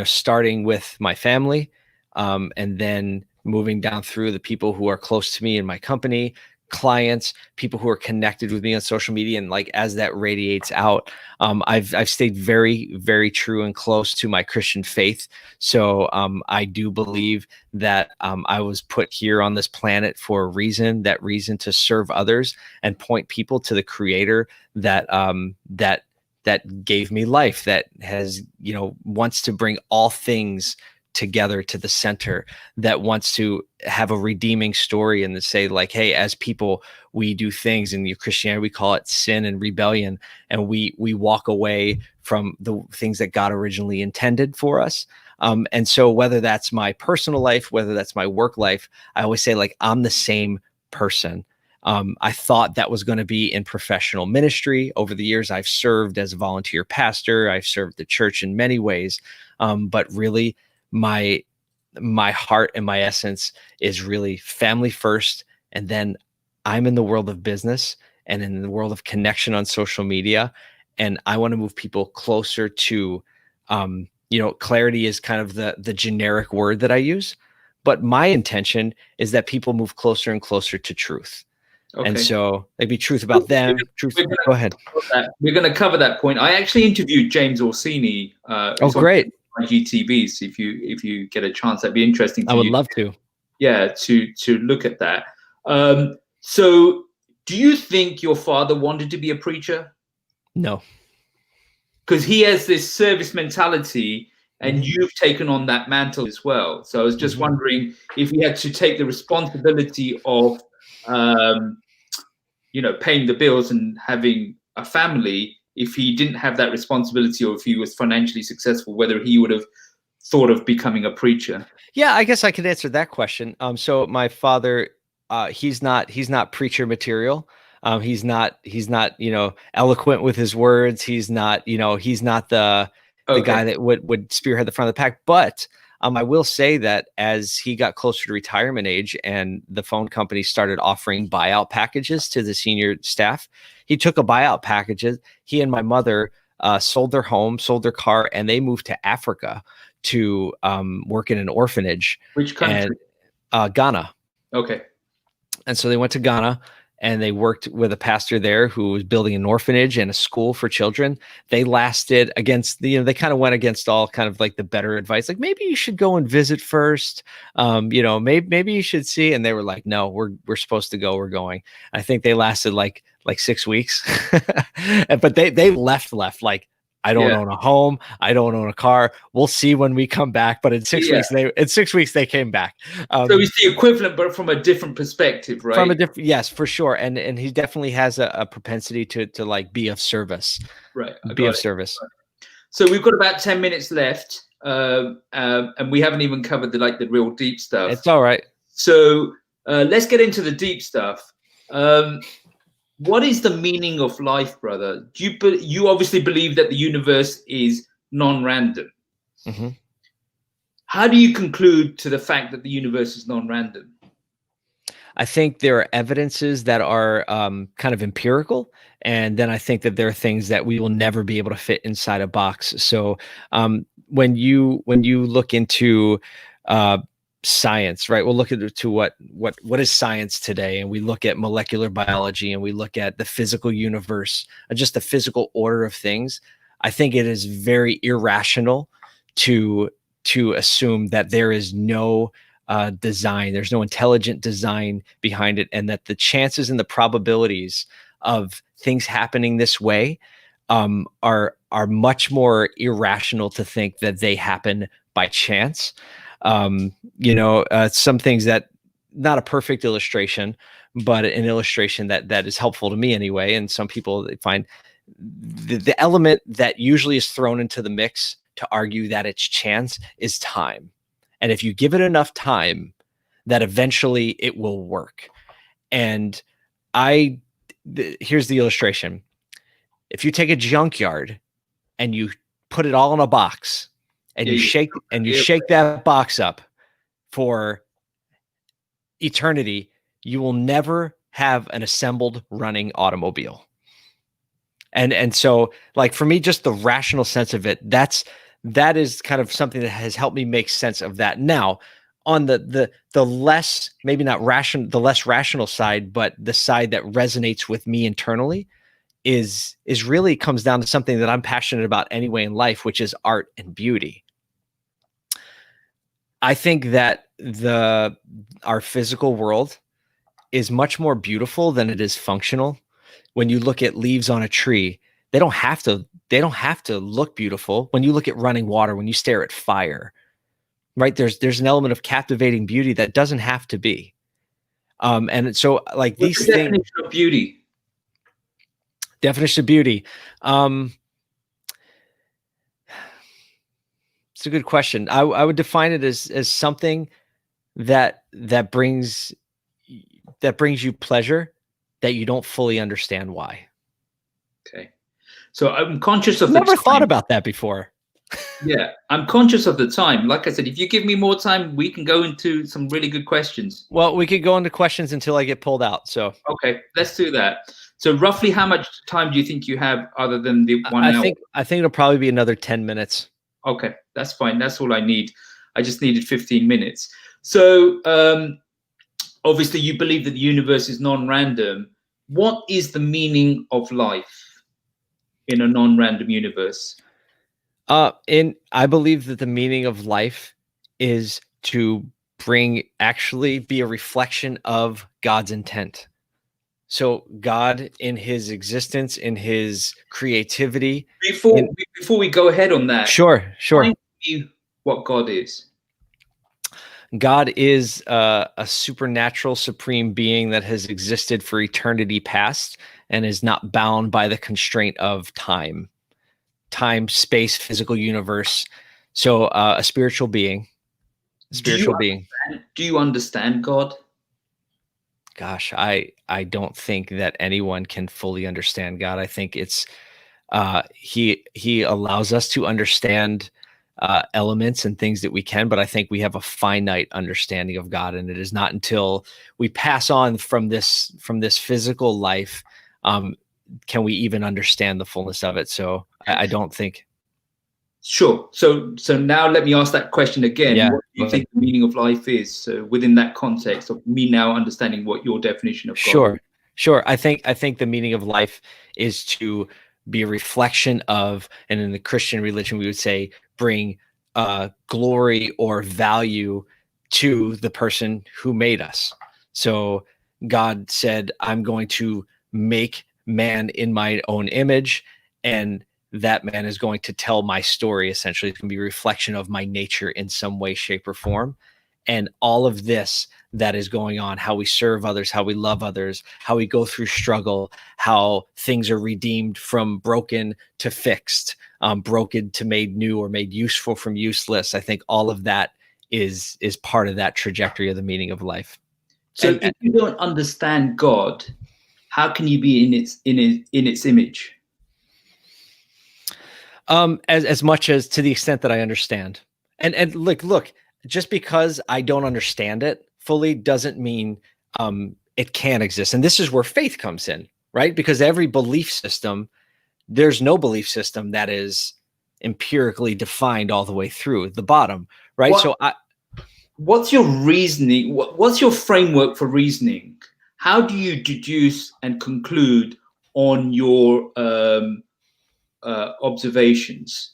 starting with my family, and then moving down through the people who are close to me in my company, clients, people who are connected with me on social media. And like, as that radiates out, I've stayed very, very true and close to my Christian faith. So I do believe that I was put here on this planet for a reason, that reason to serve others and point people to the Creator that gave me life, that has, wants to bring all things together to the center, that wants to have a redeeming story and to say like, hey, as people, we do things in Christianity, we call it sin and rebellion. And we walk away from the things that God originally intended for us. And so whether that's my personal life, whether that's my work life, I always say like, I'm the same person. I thought that was going to be in professional ministry. Over the years, I've served as a volunteer pastor. I've served the church in many ways. But really, my my heart and my essence is really family first, and then I'm in the world of business and in the world of connection on social media, and I want to move people closer to, clarity is kind of the generic word that I use, but my intention is that people move closer and closer to truth.
Okay.
And so it'd be truth about them. Truth. Go ahead.
We're going to cover that point. I actually interviewed James Orsini.
Oh, great.
On GTV. So if you get a chance, that'd be interesting.
I would love to.
Yeah, to look at that. So, do you think your father wanted to be a preacher?
No.
Because he has this service mentality, and you've taken on that mantle as well. So I was just wondering if he had to take the responsibility of, paying the bills and having a family. If he didn't have that responsibility, or if he was financially successful, whether he would have thought of becoming a preacher.
Yeah, I guess I could answer that question. So my father, he's not preacher material. He's not, eloquent with his words. He's not the guy that would spearhead the front of the pack. But I will say that as he got closer to retirement age and the phone company started offering buyout packages to the senior staff, he took a buyout package. He and my mother sold their home, sold their car, and they moved to Africa to work in an orphanage.
Which country?
And, Ghana.
Okay.
And so they went to Ghana and they worked with a pastor there who was building an orphanage and a school for children. They lasted against they kind of went against all kind of like the better advice. Like, maybe you should go and visit first. Maybe you should see. And they were like, no, we're supposed to go. We're going. I think they lasted like 6 weeks, but they left like, I don't own a home. I don't own a car. We'll see when we come back. But in 6 weeks, they came back.
So it's the equivalent, but from a different perspective, right?
From a different, yes, for sure. And he definitely has a propensity to like be of service.
Right.
Be of service.
So we've got about 10 minutes left, and we haven't even covered the real deep stuff.
It's all right.
So let's get into the deep stuff. What is the meaning of life, brother? You obviously believe that the universe is non-random.
Mm-hmm.
How do you conclude to the fact that the universe is non-random?
I think there are evidences that are kind of empirical, and then I think that there are things that we will never be able to fit inside a box. So when you look into science, right? We'll look to what is science today, and we look at molecular biology, and we look at the physical universe, just the physical order of things. I think it is very irrational to assume that there is no design, there's no intelligent design behind it, and that the chances and the probabilities of things happening this way are much more irrational to think that they happen by chance. Some things that, not a perfect illustration, but an illustration that is helpful to me anyway. And some people find the element that usually is thrown into the mix to argue that it's chance is time. And if you give it enough time, that eventually it will work. And here's the illustration. If you take a junkyard and you put it all in a box, and you shake that box up for eternity, you will never have an assembled running automobile. And so, like, for me, just the rational sense of it, that is kind of something that has helped me make sense of that. Now, on the less, maybe not rational, the less rational side, but the side that resonates with me internally is really comes down to something that I'm passionate about anyway in life, which is art and beauty. I think that our physical world is much more beautiful than it is functional. When you look at leaves on a tree, they don't have to look beautiful. When you look at running water, when you stare at fire, right? There's an element of captivating beauty that doesn't have to be. And so, like, these things.
Definition of beauty.
Definition of beauty. It's a good question. I would define it as something that brings you pleasure that you don't fully understand why.
Okay. So I'm conscious of
Never thought about that before.
Yeah, I'm conscious of the time. Like I said, if you give me more time, we can go into some really good questions.
Well, we could go into questions until I get pulled out. So
Okay, let's do that. So roughly how much time do you think you have other than the 1
I
hour?
think it'll probably be another 10 minutes.
Okay, that's fine. That's all I need. I just needed 15 minutes. So obviously you believe that the universe is non-random. What is the meaning of life in a non-random universe?
I believe that the meaning of life is to be a reflection of God's intent. So God in his existence, in his creativity.
Before we go ahead on that,
Sure.
explain to me what God is.
God is a supernatural supreme being that has existed for eternity past and is not bound by the constraint of time, space, physical universe. So a spiritual being,
Do you understand God?
Gosh, I don't think that anyone can fully understand God. I think it's he allows us to understand elements and things that we can, but I think we have a finite understanding of God, and it is not until we pass on from this physical life can we even understand the fullness of it. So I don't think.
Sure. So now let me ask that question again.
Yeah.
What do you think the meaning of life is? So within that context of me now understanding what your definition of God is.
Sure. I think the meaning of life is to be a reflection of, and in the Christian religion, we would say bring glory or value to the person who made us. So God said, I'm going to make man in my own image, and that man is going to tell my story. Essentially, it's going to be a reflection of my nature in some way, shape, or form. And all of this that is going on, how we serve others, how we love others, how we go through struggle, how things are redeemed from broken to fixed, broken to made new, or made useful from useless. I think all of that is part of that trajectory of the meaning of life.
So if you don't understand God, how can you be in its image?
As much as to the extent that I understand. And look, just because I don't understand it fully doesn't mean it can't exist. And this is where faith comes in, right? Because every belief system, there's no belief system that is empirically defined all the way through the bottom, right?
What's your reasoning? What's your framework for reasoning? How do you deduce and conclude on your observations?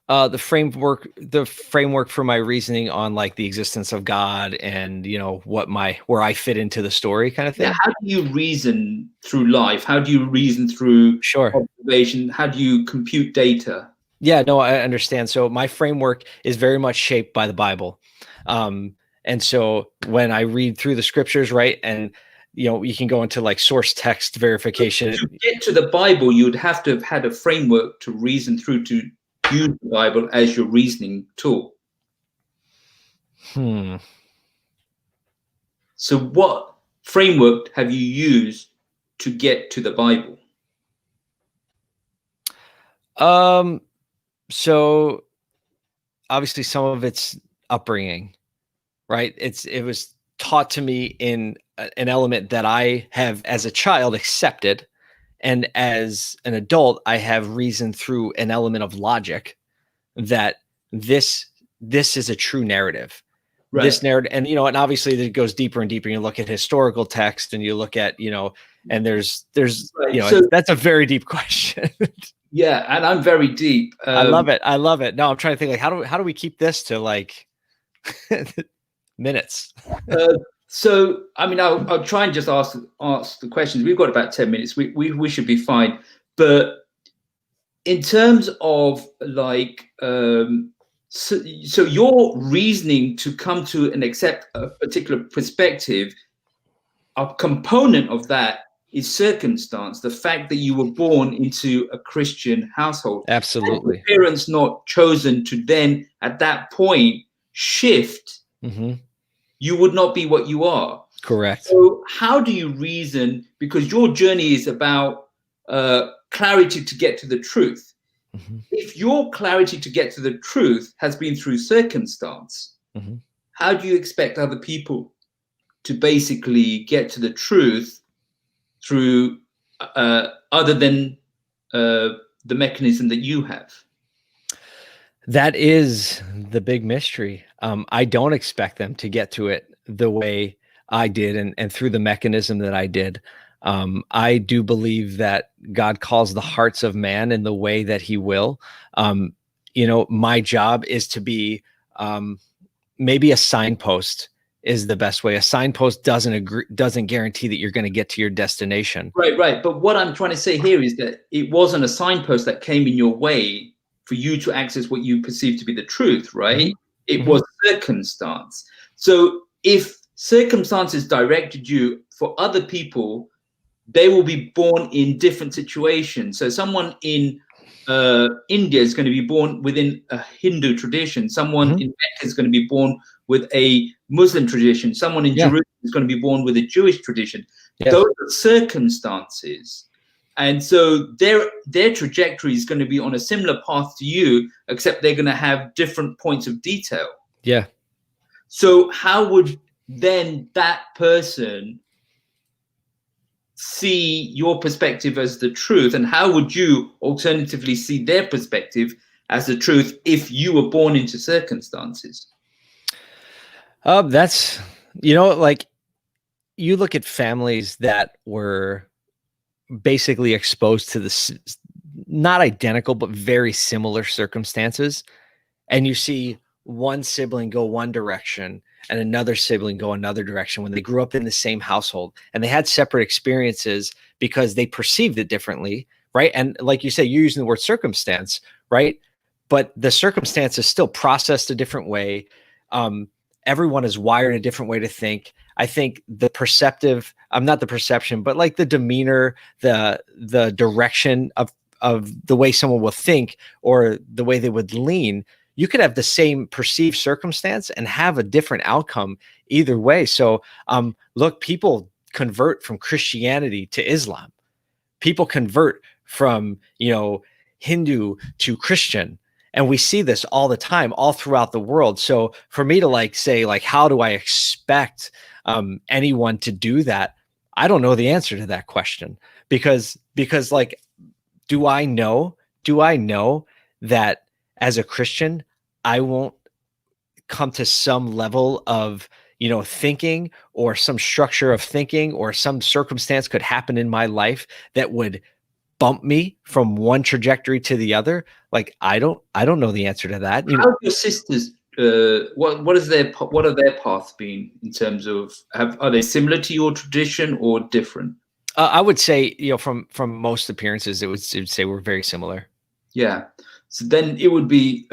The framework for my reasoning on like the existence of God and where I fit into the story kind of thing.
Yeah, how do you reason through life? How do you reason through observation? How do you compute data?
Yeah, no, I understand. So my framework is very much shaped by the Bible. And so when I read through the scriptures, right, and you can go into like source text verification.
To get to the Bible, you'd have to have had a framework to reason through, to use the Bible as your reasoning tool. So what framework have you used to get to the Bible?
So obviously some of it's upbringing, right? It was taught to me in an element that I have as a child accepted. And as an adult, I have reasoned through an element of logic that this is a true narrative. Right. This narrative, and and obviously it goes deeper and deeper. You look at historical text, and you look at and there's right. So that's a very deep question.
Yeah, and I'm very deep.
I love it. No, I'm trying to think like how do we keep this to like minutes?
So I mean, I'll try and just ask the questions. We've got about 10 minutes. We should be fine. But in terms of like, so your reasoning to come to and accept a particular perspective, a component of that is circumstance. The fact that you were born into a Christian household.
Absolutely.
And parents not chosen to then at that point shift. Mm-hmm. You would not be what you are.
Correct.
So how do you reason? Because your journey is about clarity to get to the truth. If your clarity to get to the truth has been through circumstance, how do you expect other people to basically get to the truth through other than the mechanism that you have?
That is the big mystery. I don't expect them to get to it the way I did and through the mechanism that I did. I do believe that God calls the hearts of man in the way that he will. My job is to be maybe a signpost is the best way. A signpost doesn't guarantee that you're going to get to your destination.
Right. But what I'm trying to say here is that it wasn't a signpost that came in your way for you to access what you perceive to be the truth, right? It was circumstance. So if circumstances directed you, for other people, they will be born in different situations. So someone in India is going to be born within a Hindu tradition. Someone in Mecca is going to be born with a Muslim tradition. Someone in Jerusalem is going to be born with a Jewish tradition.
Yes.
Those are circumstances. And so their trajectory is going to be on a similar path to you, except they're going to have different points of detail.
Yeah.
So how would then that person see your perspective as the truth, and how would you alternatively see their perspective as the truth if you were born into circumstances?
That's, like you look at families that were basically exposed to this, not identical, but very similar circumstances. And you see one sibling go one direction and another sibling go another direction when they grew up in the same household, and they had separate experiences because they perceived it differently. Right. And like you say, you're using the word circumstance, right? But the circumstance is still processed a different way. Everyone is wired a different way to think. I think the perceptive, not the perception, but like the demeanor, the direction of the way someone will think or the way they would lean, you could have the same perceived circumstance and have a different outcome either way. So look, people convert from Christianity to Islam. People convert from, Hindu to Christian. And we see this all the time, all throughout the world. So for me to say, how do I expect anyone to do that? I don't know the answer to that question because do I know that as a Christian, I won't come to some level of, thinking or some structure of thinking or some circumstance could happen in my life that would bump me from one trajectory to the other? I don't know the answer to that.
How are your sisters? What are their paths been in terms of are they similar to your tradition or different?
I would say, from most appearances, it would say we're very similar.
Yeah. So then it would be,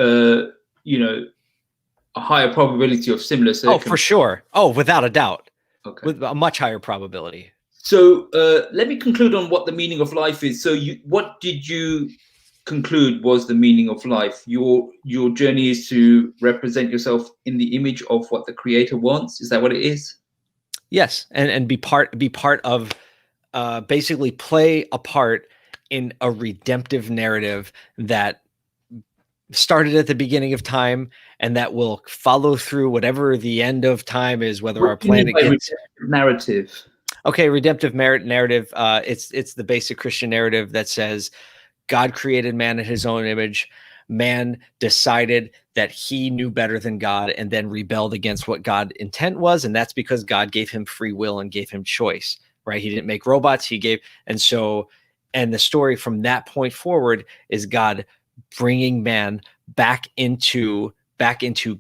a higher probability of similar circumstances.
Oh, for sure. Oh, without a doubt.
Okay.
With a much higher probability.
So let me conclude on what the meaning of life is. So what did you conclude was the meaning of life? Your journey is to represent yourself in the image of what the Creator wants. Is that what it is?
Yes, and be part of, basically play a part in a redemptive narrative that started at the beginning of time and that will follow through whatever the end of time is, whether our planet gets
narrative.
Okay, redemptive narrative. It's the basic Christian narrative that says God created man in his own image. Man decided that he knew better than God and then rebelled against what God's intent was. And that's because God gave him free will and gave him choice, right? He didn't make robots. And the story from that point forward is God bringing man back into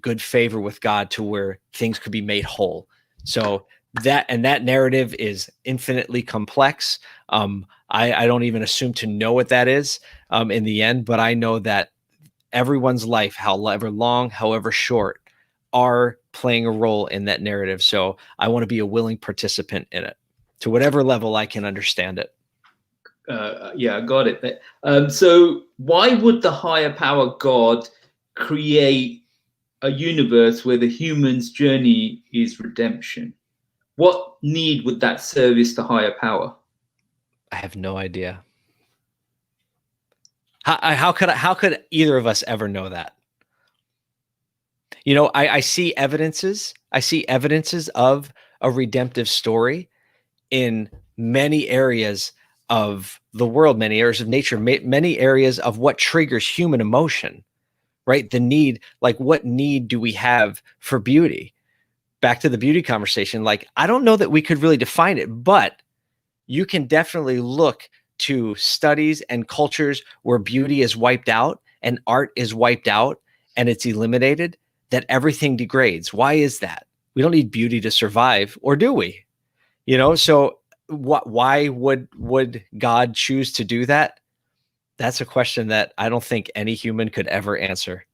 good favor with God to where things could be made whole. So that narrative is infinitely complex. I don't even assume to know what that is in the end, but I know that everyone's life, however long, however short, are playing a role in that narrative. So I want to be a willing participant in it to whatever level I can understand it.
Yeah, I got it. So why would the higher power God create a universe where the human's journey is redemption? What need would that service to higher power?
I have no idea. How could either of us ever know that? You know, I see evidences. I see evidences of a redemptive story in many areas of the world, many areas of nature, many areas of what triggers human emotion, right? The need, like, what need do we have for beauty? Back to the beauty conversation. Like, I don't know that we could really define it, but you can definitely look to studies and cultures where beauty is wiped out and art is wiped out and it's eliminated, that everything degrades. Why is that? We don't need beauty to survive, or do we? You know, so why would God choose to do that? That's a question that I don't think any human could ever answer.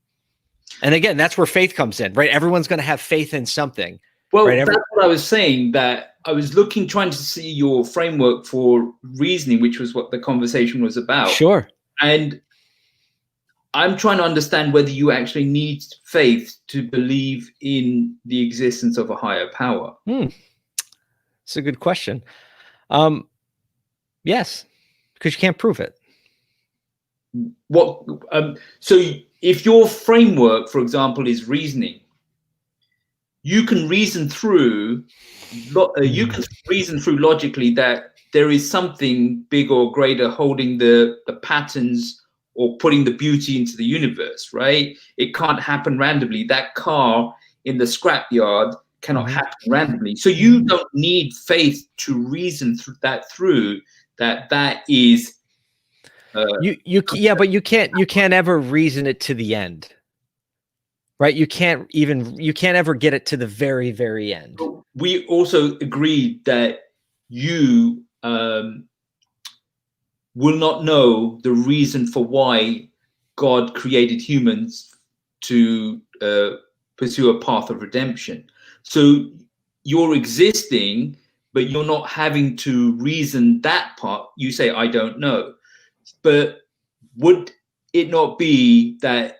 And again, that's where faith comes in, right? Everyone's going to have faith in something.
Well,
right?
that's what I was saying, that I was trying to see your framework for reasoning, which was what the conversation was about.
Sure.
And I'm trying to understand whether you actually need faith to believe in the existence of a higher power.
It's a good question. Yes, because you can't prove it.
So if your framework, for example, is reasoning, you can reason through logically that there is something bigger or greater holding the patterns or putting the beauty into the universe, right? It can't happen randomly. That car in the scrapyard cannot happen randomly. So you don't need faith to reason through that is.
But you can't ever reason it to the end, right? You can't ever get it to the very, very end.
We also agreed that you will not know the reason for why God created humans to pursue a path of redemption. So you're existing, but you're not having to reason that part. You say, I don't know. But would it not be that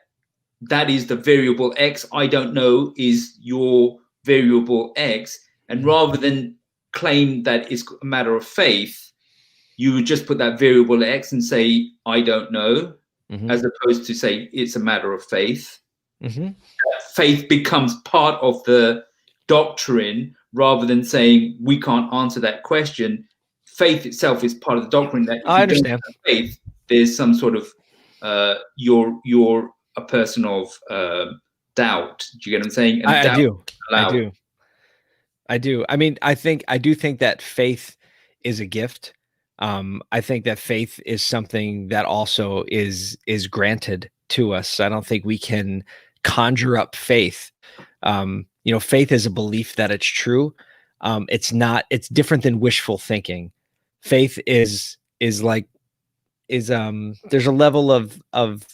is the variable X? I don't know is your variable X. And rather than claim that it's a matter of faith, you would just put that variable X and say, I don't know, as opposed to say it's a matter of faith. Faith becomes part of the doctrine rather than saying we can't answer that question. Faith itself is part of the doctrine, that if
I
you
understand.
don't have faith, there's some sort of you're a person of doubt. Do you get what I'm saying? And
I do. I mean, I do think that faith is a gift. I think that faith is something that also is granted to us. I don't think we can conjure up faith. Faith is a belief that it's true. It's different than wishful thinking. Faith is there's a level of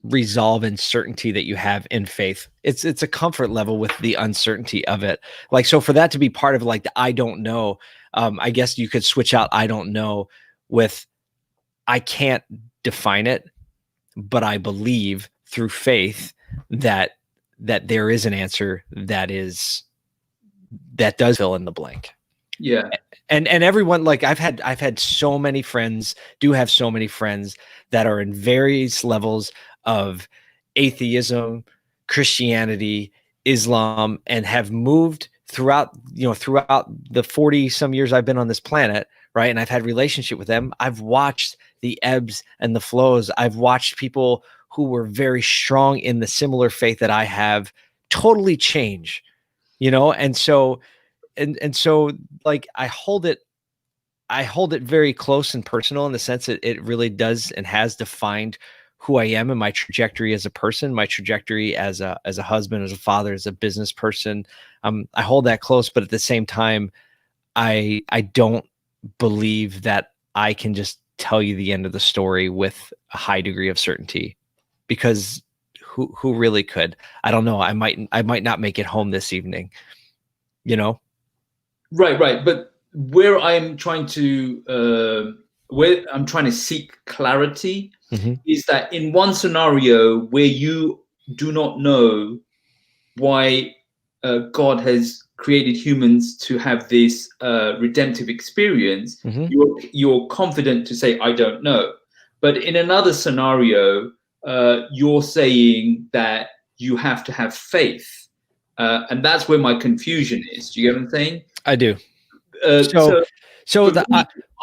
resolve and certainty that you have in faith. It's a comfort level with the uncertainty of it. Like, so for that to be part of like the I don't know, I guess you could switch out I don't know with I can't define it, but I believe through faith that there is an answer that does fill in the blank.
Yeah.
And everyone, like I've had so many friends, have so many friends that are in various levels of atheism, Christianity, Islam, and have moved throughout the 40 some years I've been on this planet, right? And I've had relationship with them. I've watched the ebbs and the flows. I've watched people who were very strong in the similar faith that I have totally change, and so like I hold it very close and personal in the sense that it really does and has defined who I am and my trajectory as a person, my trajectory as a husband, as a father, as a business person. I hold that close, but at the same time, I don't believe that I can just tell you the end of the story with a high degree of certainty, because who really could? I don't know. I might not make it home this evening,
Right. But where I'm trying to seek clarity is that in one scenario where you do not know why God has created humans to have this redemptive experience, you're confident to say, I don't know. But in another scenario, you're saying that you have to have faith. And that's where my confusion is. Do you get what I'm saying?
I do.
So
So
for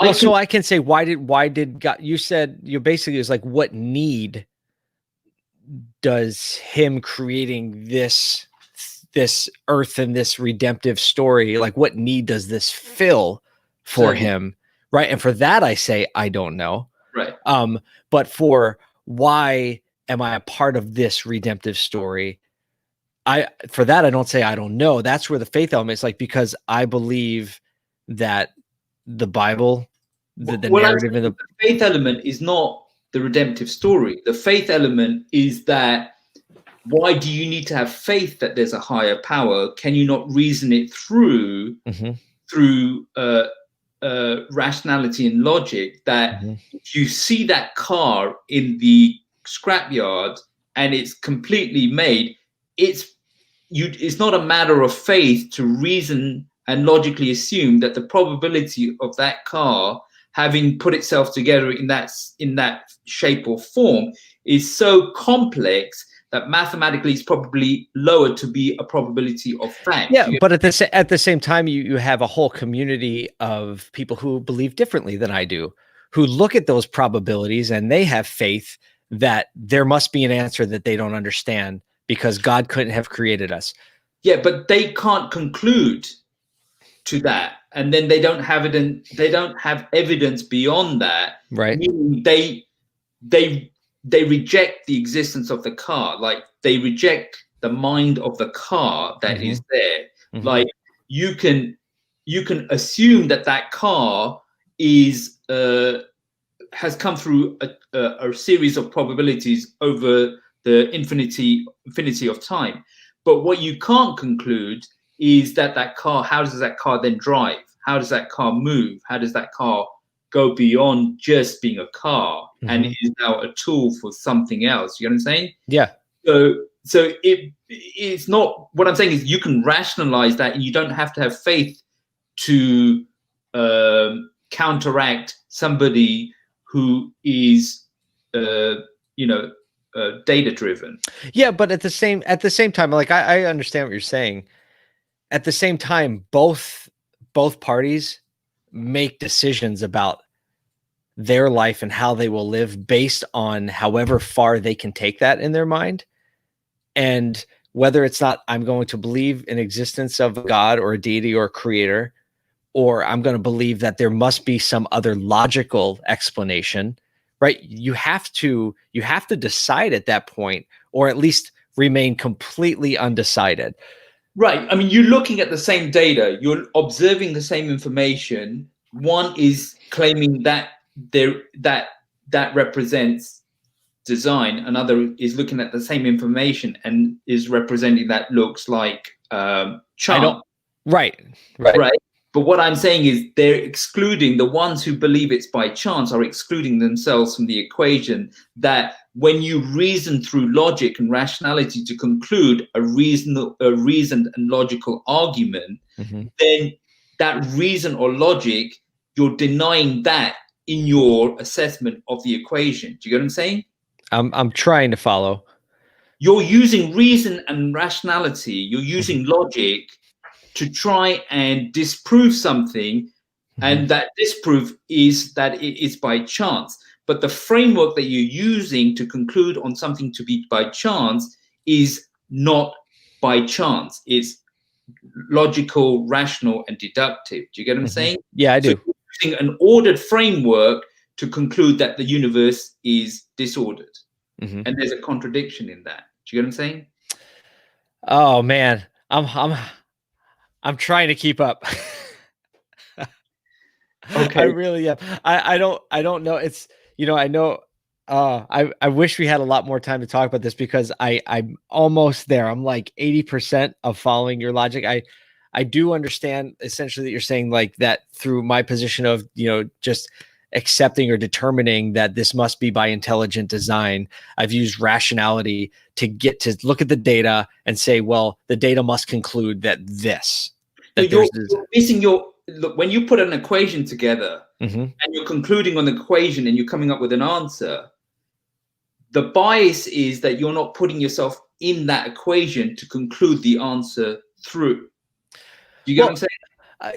me,
so I can say, why did God, you said, you basically is like, what need does him creating this earth and this redemptive story, like what need does this fill for him? Right. And for that, I say, I don't know.
Right.
But for why am I a part of this redemptive story? For that, I don't say I don't know. That's where the faith element is, like, because I believe that the Bible, the narrative in the
faith element is not the redemptive story. The faith element is that, why do you need to have faith that there's a higher power? Can you not reason it through through rationality and logic? That if you see that car in the scrapyard and it's completely made, it's not a matter of faith to reason and logically assume that the probability of that car having put itself together in that shape or form is so complex that mathematically it's probably lower to be a probability of fact.
Yeah, but at the same time, you have a whole community of people who believe differently than I do, who look at those probabilities and they have faith that there must be an answer that they don't understand because God couldn't have created us.
Yeah, but they can't conclude to that, and then they don't have evidence beyond that.
Right.
Meaning they reject the existence of the car, like they reject the mind of the car that is there. Like you can assume that car is has come through a series of probabilities over the infinity of time. But what you can't conclude is that car, how does that car then drive? How does that car move? How does that car go beyond just being a car and it is now a tool for something else? You know what I'm saying?
Yeah.
So it's not, what I'm saying is you can rationalize that, and you don't have to have faith to counteract somebody who is data driven.
Yeah, but at the same time, like I understand what you're saying. At the same time, both parties make decisions about their life and how they will live based on however far they can take that in their mind. And whether it's not, I'm going to believe in existence of a God or a deity or a creator, or I'm going to believe that there must be some other logical explanation, right? You have to decide at that point, or at least remain completely undecided.
Right. I mean, you're looking at the same data, you're observing the same information. One is claiming that that represents design. Another is looking at the same information and is representing that looks like chance.
Right.
But what I'm saying is they're excluding, the ones who believe it's by chance are excluding themselves from the equation. That when you reason through logic and rationality to conclude a reasoned and logical argument, then that reason or logic, you're denying that in your assessment of the equation. Do you get what I'm saying?
I'm trying to follow.
You're using reason and rationality, you're using logic to try and disprove something, and that disproof is that it is by chance. But the framework that you're using to conclude on something to be by chance is not by chance. It's logical, rational, and deductive. Do you get what I'm saying?
Yeah, I do.
So you're using an ordered framework to conclude that the universe is disordered. And there's a contradiction in that. Do you get what I'm saying?
Oh man, I'm trying to keep up.
Okay.
I really am. I don't know. It's, I know, I wish we had a lot more time to talk about this, because I'm almost there. I'm like 80% of following your logic. I do understand essentially that you're saying, like, that through my position of, just accepting or determining that this must be by intelligent design, I've used rationality to get to look at the data and say, well, the data must conclude that you're
missing look, when you put an equation together, and you're concluding on the equation and you're coming up with an answer, the bias is that you're not putting yourself in that equation to conclude the answer through. Do you get what I'm saying?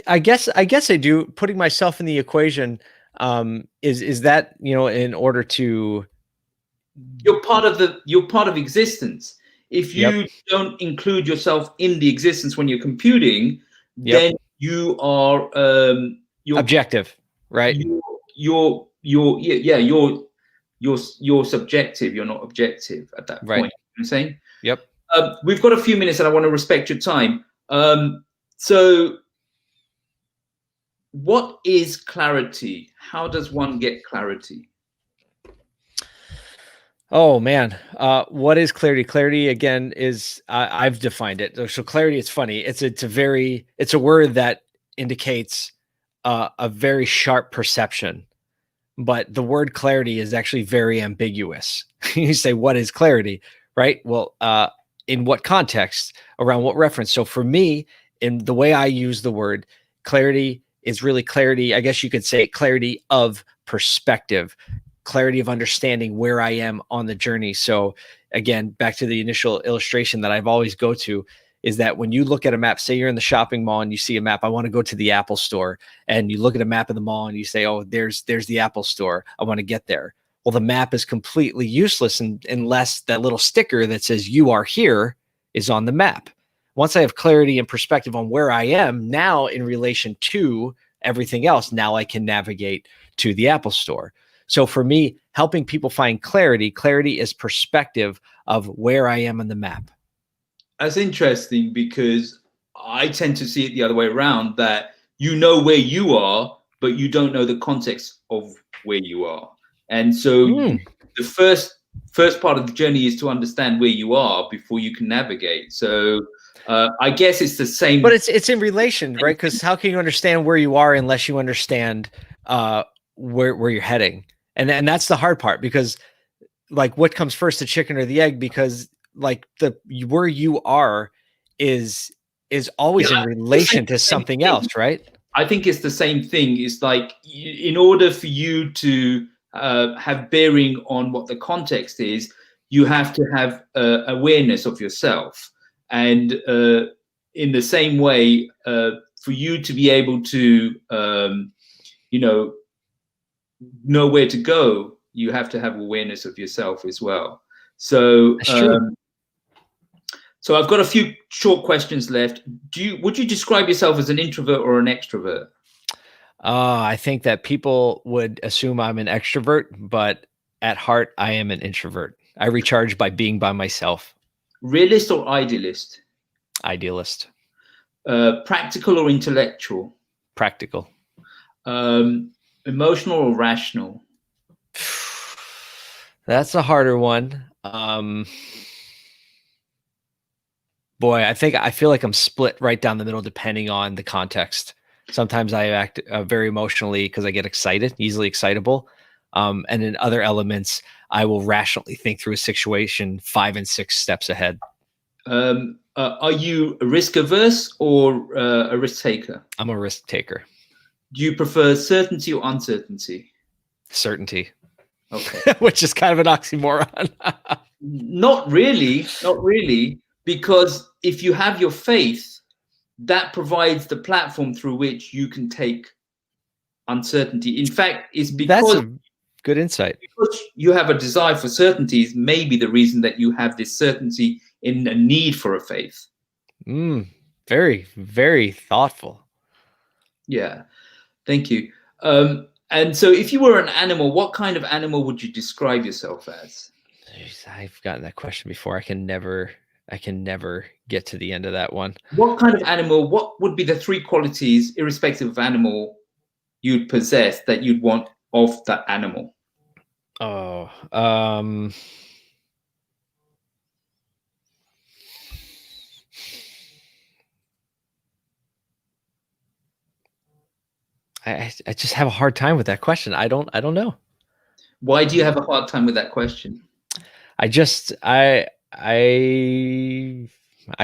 I guess I do. Putting myself in the equation is that, you know, in order to,
you're part of existence. If you don't include yourself in the existence when you're computing, then you are you're
objective, right?
You're subjective. You're not objective at that
Right.
point. You know what I'm saying?
Yep.
We've got a few minutes, and I want to respect your time. So, what is clarity? How does one get clarity?
Oh man, what is clarity? Clarity again is I've defined it. So clarity, it's funny. It's a word that indicates a very sharp perception, but the word clarity is actually very ambiguous. You say, what is clarity? Right? Well, in what context? Around what reference? So for me, in the way I use the word, clarity is really clarity. I guess you could say clarity of perspective, clarity of understanding where I am on the journey. So again, back to the initial illustration that I've always go to is that when you look at a map, say you're in the shopping mall and you see a map, I want to go to the Apple store, and you look at a map of the mall and you say, oh, there's the Apple store. I want to get there. Well, the map is completely useless unless that little sticker that says you are here is on the map. Once I have clarity and perspective on where I am now in relation to everything else, now I can navigate to the Apple store. So for me, helping people find clarity is perspective of where I am on the map.
That's interesting, because I tend to see it the other way around, that you know where you are, but you don't know the context of where you are. And so the first part of the journey is to understand where you are before you can navigate. So I guess it's the same.
But it's in relation, right? Because how can you understand where you are unless you understand where you're heading? And that's the hard part, because like, what comes first, the chicken or the egg? Because like where you are is always in relation to something else, right?
I think it's the same thing. It's like, in order for you to have bearing on what the context is, you have to have awareness of yourself. And in the same way, for you to be able to, know where to go, you have to have awareness of yourself as well. So, so I've got a few short questions left. Would you describe yourself as an introvert or an extrovert?
I think that people would assume I'm an extrovert, but at heart, I am an introvert. I recharge by being by myself.
Realist or idealist?
Idealist.
Practical or intellectual?
Practical.
Emotional or rational?
That's a harder one. Boy, I feel like I'm split right down the middle depending on the context. Sometimes I act very emotionally because I get excited, easily excitable. And in other elements, I will rationally think through a situation 5 and 6 steps ahead.
Are you a risk averse or a risk taker?
I'm a risk taker.
Do you prefer certainty or uncertainty?
Certainty.
Okay.
Which is kind of an oxymoron.
Not really, because if you have your faith, that provides the platform through which you can take uncertainty. In fact, it's because
that's a good insight.
Because you have a desire for certainty is maybe the reason that you have this certainty in a need for a faith.
Very, very thoughtful.
Yeah, thank you. And so, if you were an animal, what kind of animal would you describe yourself as?
I've gotten that question before. I can never get to the end of that one.
What kind of animal? What would be the 3 qualities, irrespective of animal, you'd possess that you'd want of that animal?
Oh, I just have a hard time with that question. I don't know.
Why do you have a hard time with that question?
I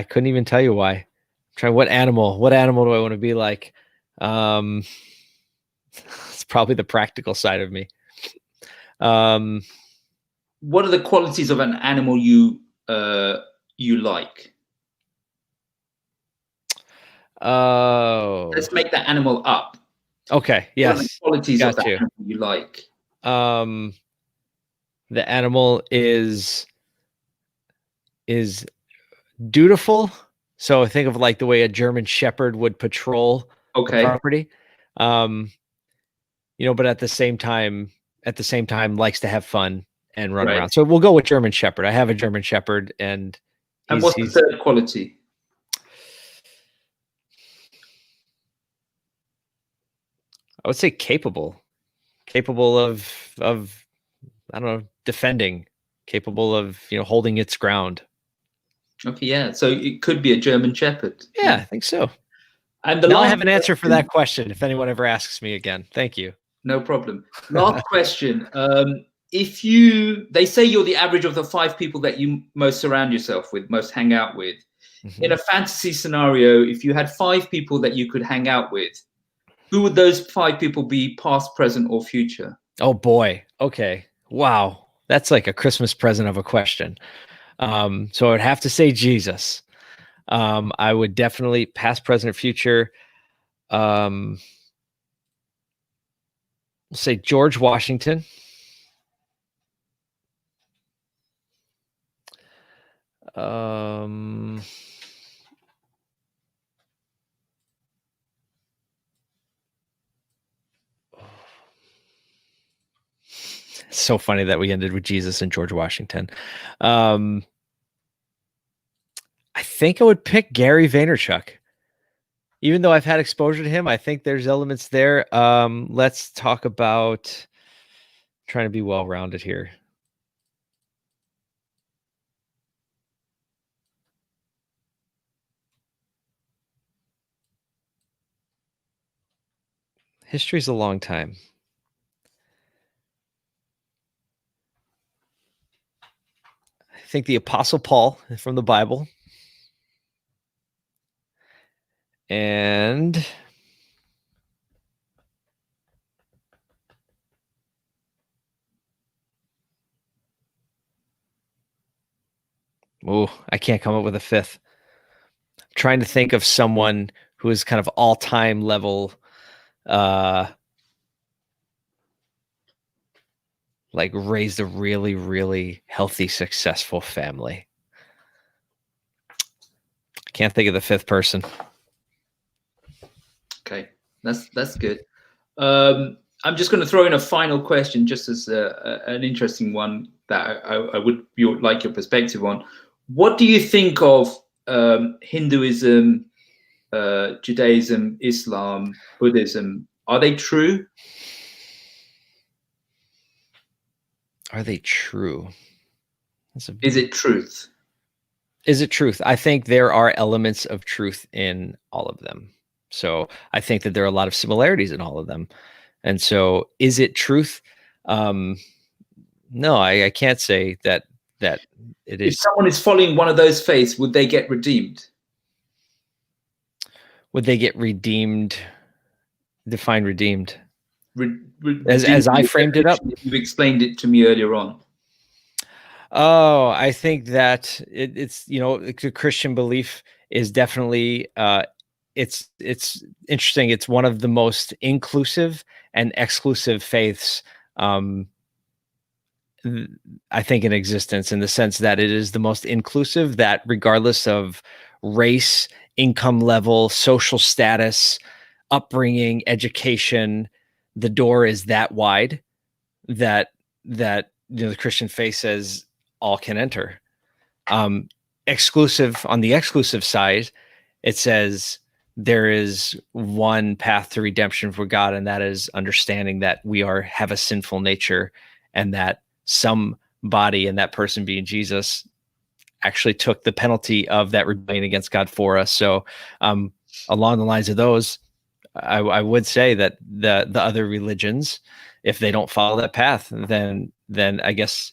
couldn't even tell you why. I'm trying, what animal do I want to be like? It's probably the practical side of me.
What are the qualities of an animal you like?
Oh,
Let's make that animal up.
okay.
What are the
Yes.
qualities of
Got
that
you.
animal you like?
The animal is dutiful. So think of like the way a German Shepherd would patrol a
Okay,
property. But at the same time, likes to have fun and run
right.
around. So we'll go with German Shepherd. I have a German Shepherd, and
And
he's
what's the third quality?
I would say capable of I don't know, defending, capable of holding its ground.
Okay, yeah. So it could be a German Shepherd.
Yeah, I think so.
And the
Now I
last
have an answer for
question,
that question if anyone ever asks me again. Thank you.
no problem. Last question. They say you're the average of the 5 people that you most surround yourself with, most hang out with. In a fantasy scenario, if you had 5 people that you could hang out with, who would those 5 people be, past, present, or future?
Oh boy. Okay. Wow. That's like a Christmas present of a question. So I would have to say Jesus. I would definitely past, present, future. We'll say George Washington. It's so funny that we ended with Jesus and George Washington. I think I would pick Gary Vaynerchuk. Even though I've had exposure to him, I think there's elements there. Let's talk about trying to be well-rounded here. History's a long time. I think the Apostle Paul from the Bible. And I can't come up with a fifth. I'm trying to think of someone who is kind of all-time level, like raised a really, really healthy, successful family. Can't think of the fifth person.
Okay, that's good. I'm just going to throw in a final question, just as an interesting one that I would like your perspective on. What do you think of Hinduism, Judaism, Islam, Buddhism? Are they true?
Are they true?
Is it truth?
Is it truth? I think there are elements of truth in all of them. So I think that there are a lot of similarities in all of them. And so is it truth? No, I can't say that it is.
If someone is following one of those faiths, would they get redeemed?
Would they get redeemed? Define redeemed.
As
I framed it up.
You've explained it to me earlier on.
Oh, I think that it's the Christian belief is definitely it's interesting. It's one of the most inclusive and exclusive faiths I think in existence, in the sense that it is the most inclusive, that regardless of race, income level, social status, upbringing, education, the door is that wide that the Christian faith says all can enter. Exclusive, on the exclusive side, it says there is one path to redemption for God, and that is understanding that we have a sinful nature, and that somebody, and that person being Jesus, actually took the penalty of that rebellion against God for us. So along the lines of those, I would say that the other religions, if they don't follow that path, then I guess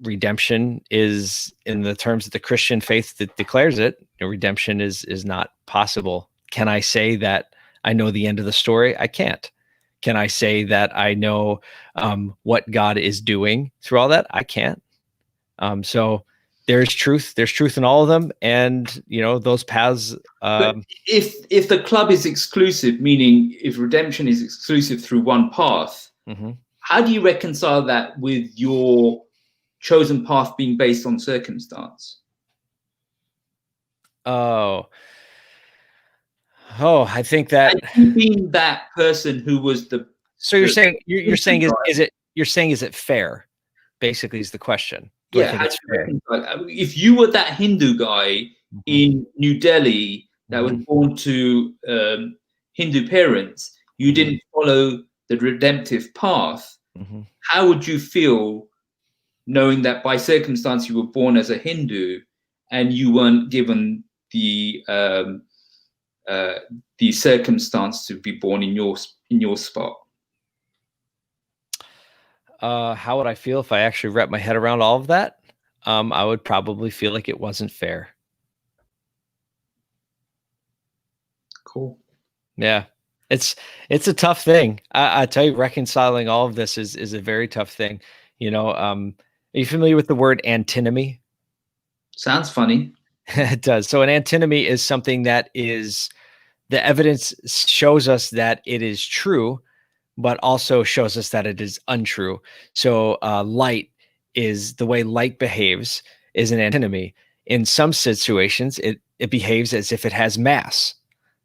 redemption is, in the terms of the Christian faith that declares it, redemption is not possible. Can I say that I know the end of the story? I can't. Can I say that I know what God is doing through all that? I can't. So there's truth. There's truth in all of them, and those paths.
But if the club is exclusive, meaning if redemption is exclusive through one path, how do you reconcile that with your chosen path being based on circumstance?
Oh, I think that.
And you being that person who was the.
So you're saying is it fair? Basically, is the question. Do I think it's fair?
If you were that Hindu guy in New Delhi that was born to Hindu parents, you didn't follow the redemptive path. How would you feel knowing that by circumstance you were born as a Hindu and you weren't given the circumstance to be born in your spot?
How would I feel if I actually wrapped my head around all of that? I would probably feel like it wasn't fair.
Cool.
Yeah, it's a tough thing. I tell you, reconciling all of this is a very tough thing. Are you familiar with the word antinomy?
Sounds funny.
It does. So an antinomy is something that is, the evidence shows us that it is true, but also shows us that it is untrue. So light is, the way light behaves is an antinomy. In some situations, it behaves as if it has mass,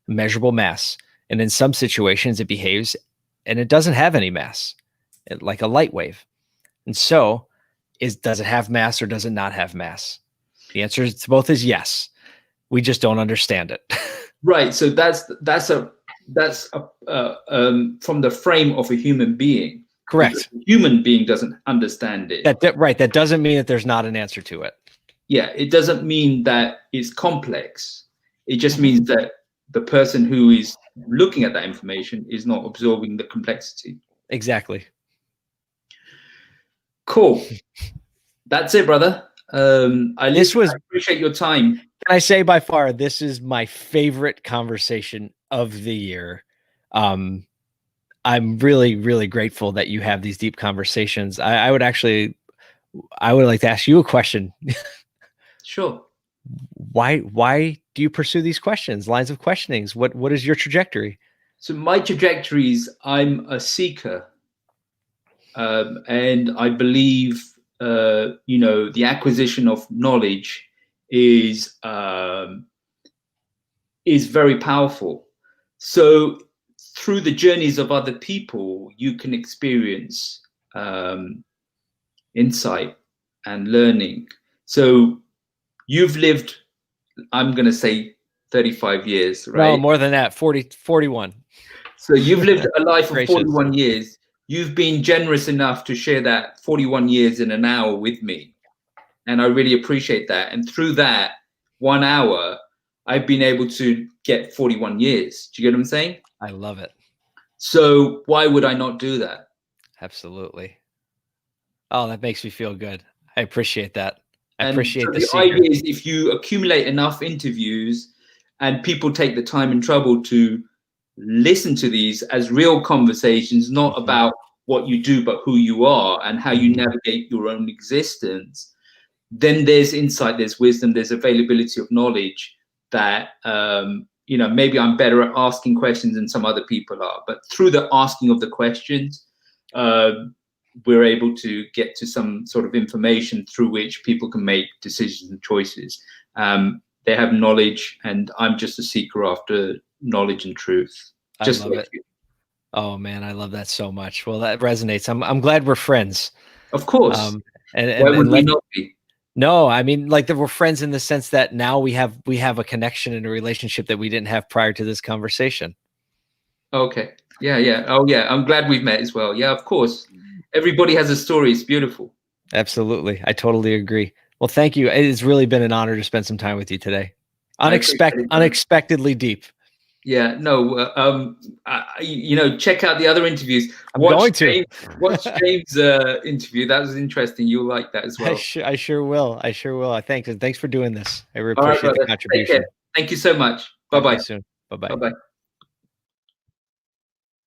measurable mass. And in some situations, it behaves and it doesn't have any mass, like a light wave. And so does it have mass or does it not have mass? The answer to both is yes. We just don't understand it.
Right. So that's from the frame of a human being.
Correct.
A human being doesn't understand it.
Right. That doesn't mean that there's not an answer to it.
Yeah. It doesn't mean that it's complex. It just means that the person who is looking at that information is not absorbing the complexity.
Exactly.
Cool. That's it, brother. I appreciate your time.
Can I say by far, this is my favorite conversation of the year. I'm really, really grateful that you have these deep conversations. I would like to ask you a question.
Sure.
Why do you pursue these questions, lines of questionings? What is your trajectory?
So my trajectory is, I'm a seeker. And I believe, the acquisition of knowledge is very powerful. So through the journeys of other people, you can experience insight and learning. So you've lived, I'm going to say 35 years, right?
No, more than that, 41.
So you've lived a life of 41 years. You've been generous enough to share that 41 years in an hour with me. And I really appreciate that. And through that 1 hour, I've been able to get 41 years. Do you get what I'm saying?
I love it.
So why would I not do that?
Absolutely. Oh, that makes me feel good. I appreciate that. I
And
appreciate
so
the
idea is, if you accumulate enough interviews and people take the time and trouble to listen to these as real conversations, not about what you do, but who you are and how you navigate your own existence, then there's insight, there's wisdom, there's availability of knowledge that, maybe I'm better at asking questions than some other people are. But through the asking of the questions, we're able to get to some sort of information through which people can make decisions and choices. They have knowledge, and I'm just a seeker after knowledge and truth. Just
I love it. Oh man, I love that so much. Well, that resonates. I'm glad we're friends.
Of course.
And
why would we not be?
No, I mean, like, that we're friends in the sense that now we have a connection and a relationship that we didn't have prior to this conversation.
Okay. Yeah. Oh yeah. I'm glad we've met as well. Yeah, of course. Everybody has a story. It's beautiful.
Absolutely. I totally agree. Well, thank you. It's really been an honor to spend some time with you today. Unexpectedly deep.
Yeah, no, check out the other interviews.
Watch
James' interview. That was interesting. You'll like that as well.
I sure will. Thanks for doing this. I really appreciate the contribution.
Thank you so much. Bye-bye.
Soon. Bye-bye.
Bye-bye.